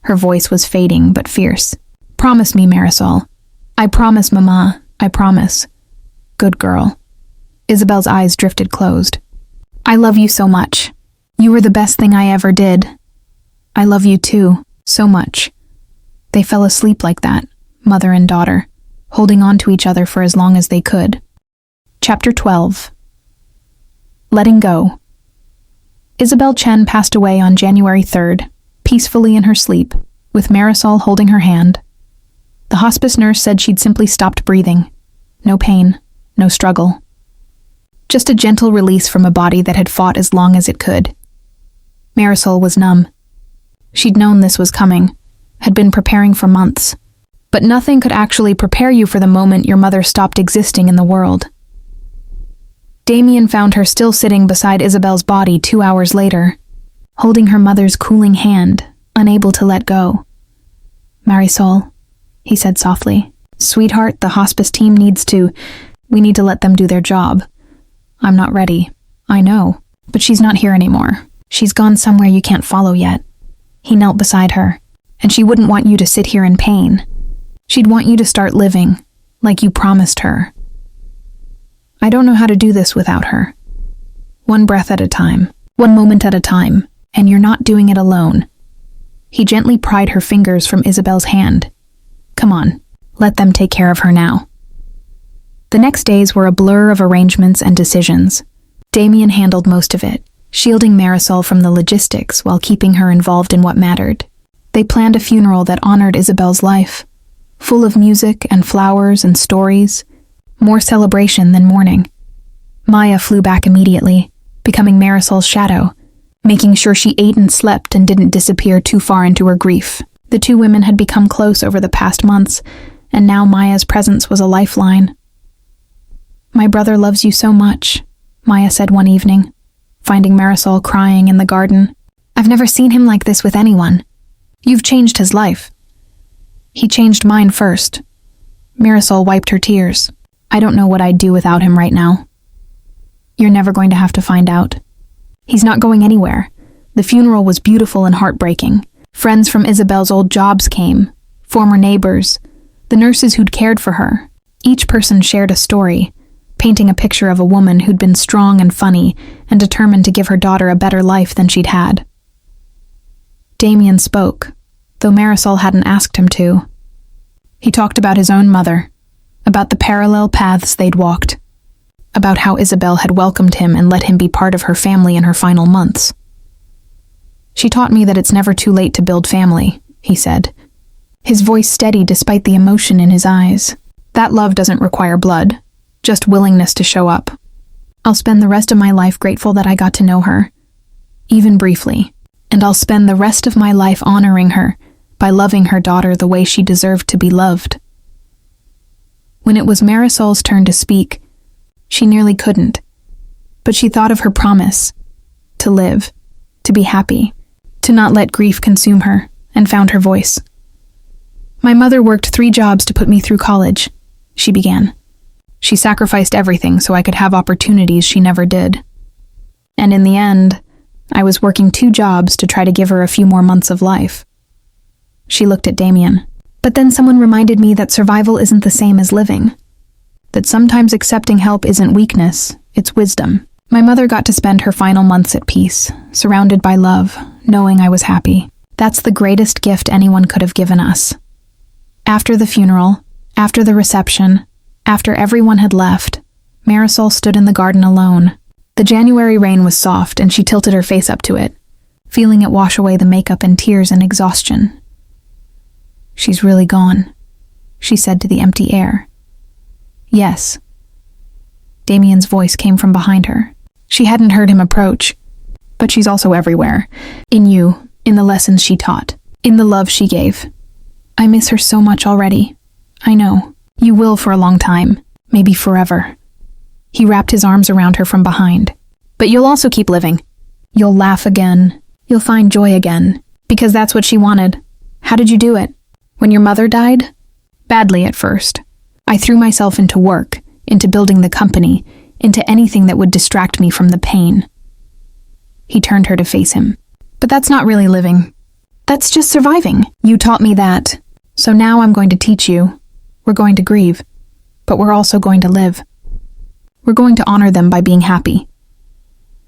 Her voice was fading but fierce. "Promise me, Marisol." "I promise, Mama. I promise." "Good girl." Isabel's eyes drifted closed. "I love you so much. You were the best thing I ever did. I love you too, so much." They fell asleep like that, mother and daughter, holding on to each other for as long as they could. Chapter 12. Letting Go. Isabel Chen passed away on January 3rd, peacefully in her sleep, with Marisol holding her hand. The hospice nurse said she'd simply stopped breathing. No pain, no struggle. Just a gentle release from a body that had fought as long as it could. Marisol was numb. She'd known this was coming, had been preparing for months. But nothing could actually prepare you for the moment your mother stopped existing in the world. Damien found her still sitting beside Isabel's body 2 hours later, holding her mother's cooling hand, unable to let go. "Marisol," he said softly, "Sweetheart, the hospice team we need to let them do their job. I'm not ready. I know, but she's not here anymore. She's gone somewhere you can't follow yet." He knelt beside her, "and she wouldn't want you to sit here in pain. She'd want you to start living, like you promised her. I don't know how to do this without her. One breath at a time, one moment at a time, and you're not doing it alone." He gently pried her fingers from Isabel's hand. "Come on, let them take care of her now." The next days were a blur of arrangements and decisions. Damien handled most of it, shielding Marisol from the logistics while keeping her involved in what mattered. They planned a funeral that honored Isabel's life, full of music and flowers and stories, more celebration than mourning. Maya flew back immediately, becoming Marisol's shadow, making sure she ate and slept and didn't disappear too far into her grief. The two women had become close over the past months, and now Maya's presence was a lifeline. "My brother loves you so much," Maya said one evening, finding Marisol crying in the garden. "I've never seen him like this with anyone. You've changed his life." "He changed mine first." Marisol wiped her tears. "I don't know what I'd do without him right now." "You're never going to have to find out. He's not going anywhere." The funeral was beautiful and heartbreaking. Friends from Isabel's old jobs came, former neighbors, the nurses who'd cared for her. Each person shared a story, painting a picture of a woman who'd been strong and funny and determined to give her daughter a better life than she'd had. Damien spoke, though Marisol hadn't asked him to. He talked about his own mother, about the parallel paths they'd walked, about how Isabel had welcomed him and let him be part of her family in her final months. She taught me that it's never too late to build family, he said, his voice steady despite the emotion in his eyes. That love doesn't require blood, just willingness to show up. I'll spend the rest of my life grateful that I got to know her, even briefly, and I'll spend the rest of my life honoring her by loving her daughter the way she deserved to be loved. When it was Marisol's turn to speak, she nearly couldn't, but she thought of her promise, to live, to be happy, to not let grief consume her, and found her voice. My mother worked 3 jobs to put me through college, she began. She sacrificed everything so I could have opportunities she never did. And in the end, I was working 2 jobs to try to give her a few more months of life. She looked at Damien. But then someone reminded me that survival isn't the same as living. That sometimes accepting help isn't weakness, it's wisdom. My mother got to spend her final months at peace, surrounded by love, knowing I was happy. That's the greatest gift anyone could have given us. After the funeral, after the reception, after everyone had left, Marisol stood in the garden alone. The January rain was soft and she tilted her face up to it, feeling it wash away the makeup and tears and exhaustion. She's really gone, she said to the empty air. Yes. Damien's voice came from behind her. She hadn't heard him approach, but she's also everywhere. In you, in the lessons she taught, in the love she gave. I miss her so much already. I know. You will for a long time, maybe forever. He wrapped his arms around her from behind. But you'll also keep living. You'll laugh again. You'll find joy again, because that's what she wanted. How did you do it? When your mother died? Badly at first. I threw myself into work, into building the company, into anything that would distract me from the pain. He turned her to face him. But that's not really living. That's just surviving. You taught me that. So now I'm going to teach you. We're going to grieve, but we're also going to live. We're going to honor them by being happy.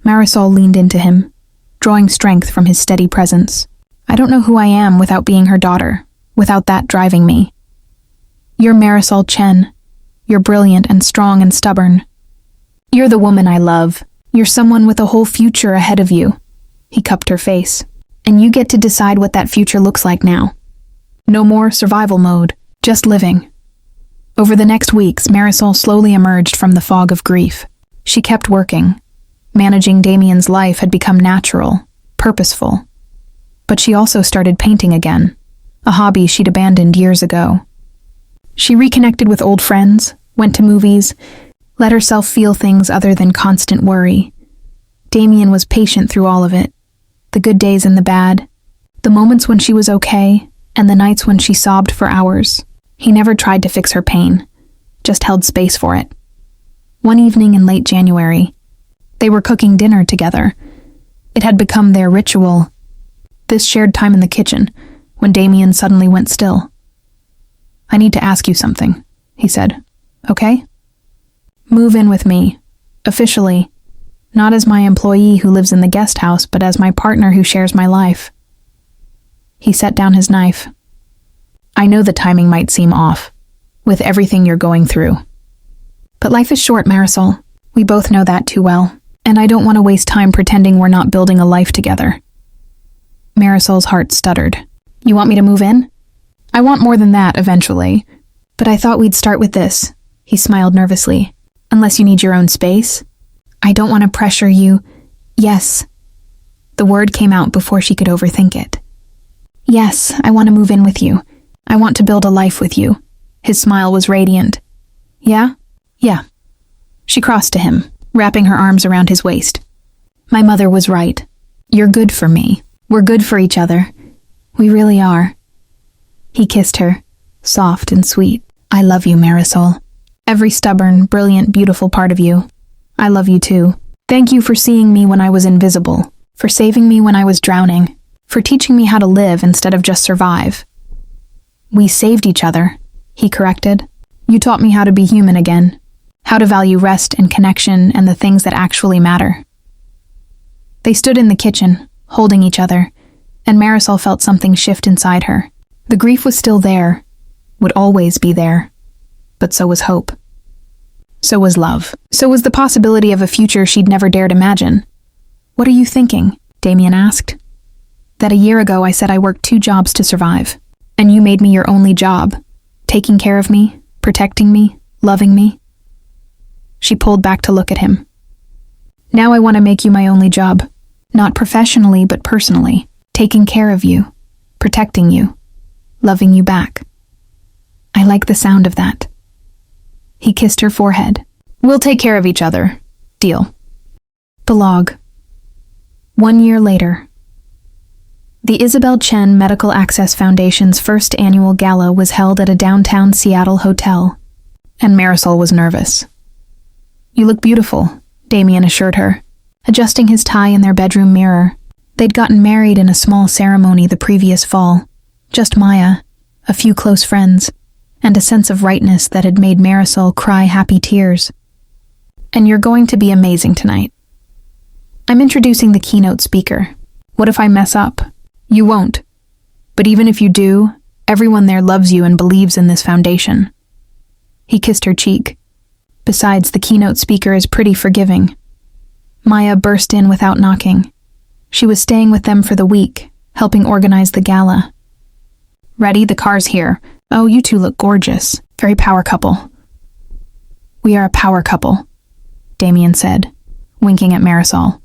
Marisol leaned into him, drawing strength from his steady presence. I don't know who I am without being her daughter, without that driving me. You're Marisol Chen. You're brilliant and strong and stubborn. You're the woman I love. You're someone with a whole future ahead of you. He cupped her face. And you get to decide what that future looks like now. No more survival mode, just living. Over the next weeks, Marisol slowly emerged from the fog of grief. She kept working. Managing Damien's life had become natural, purposeful. But she also started painting again, a hobby she'd abandoned years ago. She reconnected with old friends, went to movies, let herself feel things other than constant worry. Damien was patient through all of it, the good days and the bad, the moments when she was okay, and the nights when she sobbed for hours. He never tried to fix her pain, just held space for it. One evening in late January, they were cooking dinner together. It had become their ritual, this shared time in the kitchen, when Damien suddenly went still. I need to ask you something, he said. Okay? Move in with me, officially, not as my employee who lives in the guest house, but as my partner who shares my life. He set down his knife. I know the timing might seem off, with everything you're going through. But life is short, Marisol. We both know that too well, and I don't want to waste time pretending we're not building a life together. Marisol's heart stuttered. You want me to move in? I want more than that, eventually. But I thought we'd start with this. He smiled nervously. Unless you need your own space? I don't want to pressure you. Yes. The word came out before she could overthink it. Yes, I want to move in with you. I want to build a life with you. His smile was radiant. Yeah? Yeah. She crossed to him, wrapping her arms around his waist. My mother was right. You're good for me. We're good for each other. We really are. He kissed her, soft and sweet. I love you, Marisol. Every stubborn, brilliant, beautiful part of you. I love you too. Thank you for seeing me when I was invisible, for saving me when I was drowning, for teaching me how to live instead of just survive. We saved each other, he corrected. You taught me how to be human again, how to value rest and connection and the things that actually matter. They stood in the kitchen, holding each other, and Marisol felt something shift inside her. The grief was still there, would always be there. but so was hope. So was love. So was the possibility of a future she'd never dared imagine. "What are you thinking?" Damien asked. "That a year ago I said I worked 2 jobs to survive, and you made me your only job, taking care of me, protecting me, loving me." She pulled back to look at him. "Now I want to make you my only job, not professionally but personally, taking care of you, protecting you, loving you back. I like the sound of that." He kissed her forehead. "We'll take care of each other. Deal." The log. 1 year later. The Isabel Chen Medical Access Foundation's first annual gala was held at a downtown Seattle hotel, and Marisol was nervous. "You look beautiful," Damien assured her, adjusting his tie in their bedroom mirror. They'd gotten married in a small ceremony the previous fall. Just Maya, a few close friends, and a sense of rightness that had made Marisol cry happy tears. "And you're going to be amazing tonight. I'm introducing the keynote speaker. What if I mess up? You won't. But even if you do, everyone there loves you and believes in this foundation." He kissed her cheek. "Besides, the keynote speaker is pretty forgiving." Maya burst in without knocking. She was staying with them for the week, helping organize the gala. "Ready? The car's here. Oh, you two look gorgeous. Very power couple." "We are a power couple," Damien said, winking at Marisol.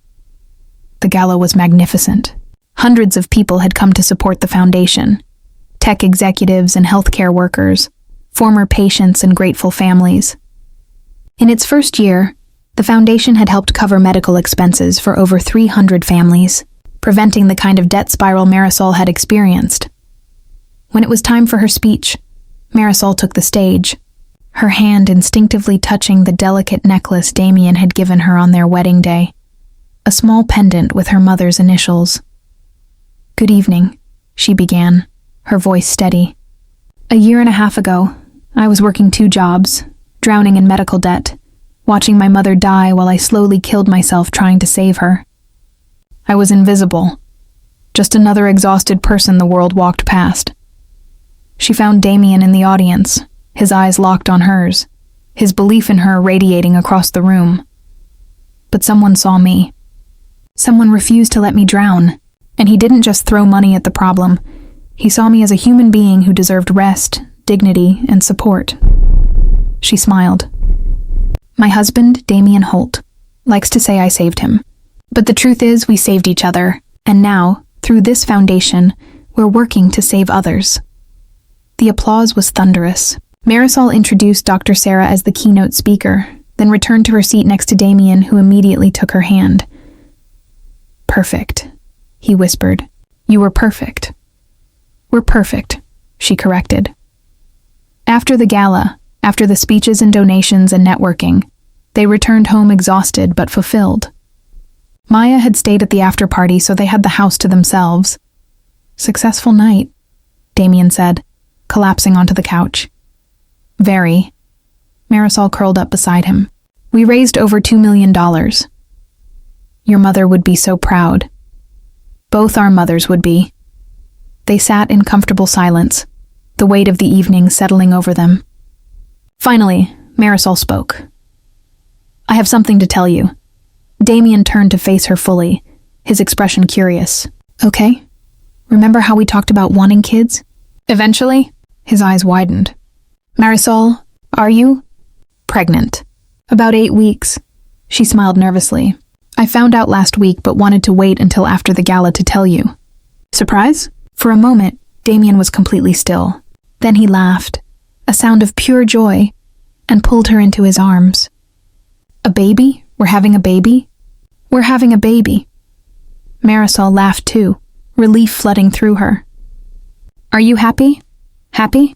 The gala was magnificent. Hundreds of people had come to support the foundation. Tech executives and healthcare workers, former patients and grateful families. In its first year, the foundation had helped cover medical expenses for over 300 families, preventing the kind of debt spiral Marisol had experienced. When it was time for her speech, Marisol took the stage, her hand instinctively touching the delicate necklace Damien had given her on their wedding day, a small pendant with her mother's initials. "Good evening," she began, her voice steady. "A year and a half ago, I was working 2 jobs, drowning in medical debt, watching my mother die while I slowly killed myself trying to save her. I was invisible, just another exhausted person the world walked past." She found Damien in the audience, his eyes locked on hers, his belief in her radiating across the room. But someone saw me. Someone refused to let me drown, and he didn't just throw money at the problem. He saw me as a human being who deserved rest, dignity, and support. She smiled. "My husband, Damien Holt, likes to say I saved him. But the truth is we saved each other, and now, through this foundation, we're working to save others." The applause was thunderous. Marisol introduced Dr. Sarah as the keynote speaker, then returned to her seat next to Damien, who immediately took her hand. "Perfect," he whispered. "You were perfect." "We're perfect," she corrected. After the gala, after the speeches and donations and networking, they returned home exhausted but fulfilled. Maya had stayed at the after-party, so they had the house to themselves. "Successful night," Damien said, collapsing onto the couch. "Very." Marisol curled up beside him. "We raised over $2 million. Your mother would be so proud. Both our mothers would be." They sat in comfortable silence, the weight of the evening settling over them. Finally, Marisol spoke. "I have something to tell you." Damien turned to face her fully, his expression curious. "Okay? Remember how we talked about wanting kids? Eventually?" His eyes widened. "Marisol, are you pregnant?" "About 8 weeks." She smiled nervously. "I found out last week but wanted to wait until after the gala to tell you." "Surprise?" For a moment, Damien was completely still. Then he laughed, a sound of pure joy, and pulled her into his arms. "A baby? We're having a baby?" "We're having a baby." Marisol laughed too, relief flooding through her. "Are you happy? Happy?"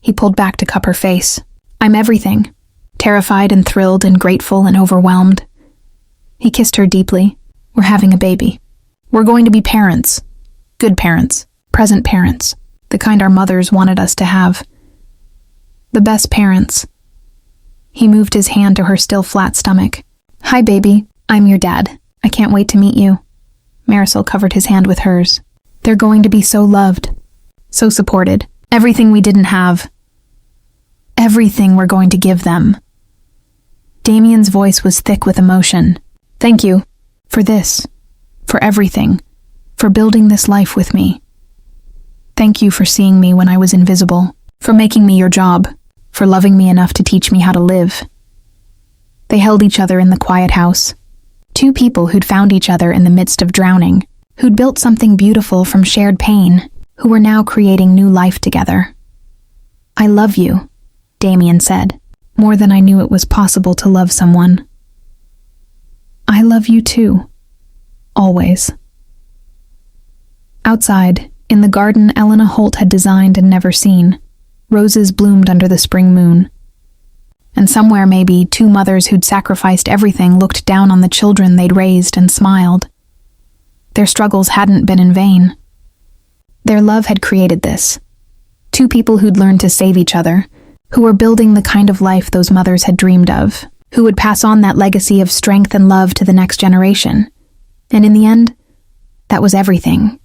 He pulled back to cup her face. "I'm everything. Terrified and thrilled and grateful and overwhelmed." He kissed her deeply. "We're having a baby. We're going to be parents. Good parents. Present parents. The kind our mothers wanted us to have. The best parents." He moved his hand to her still flat stomach. "Hi, baby. I'm your dad. I can't wait to meet you." Marisol covered his hand with hers. "They're going to be so loved. So supported. Everything we didn't have." Everything we're going to give them. Damien's voice was thick with emotion. Thank you. For this. For everything. For building this life with me. Thank you for seeing me when I was invisible. For making me your job. For loving me enough to teach me how to live. They held each other in the quiet house. Two people who'd found each other in the midst of drowning. Who'd built something beautiful from shared pain. Who were now creating new life together. I love you, Damien said, more than I knew it was possible to love someone. I love you too. Always. Outside, in the garden Elena Holt had designed and never seen, roses bloomed under the spring moon. And somewhere maybe two mothers who'd sacrificed everything looked down on the children they'd raised and smiled. Their struggles hadn't been in vain. Their love had created this. Two people who'd learned to save each other, who were building the kind of life those mothers had dreamed of, who would pass on that legacy of strength and love to the next generation. And in the end, that was everything.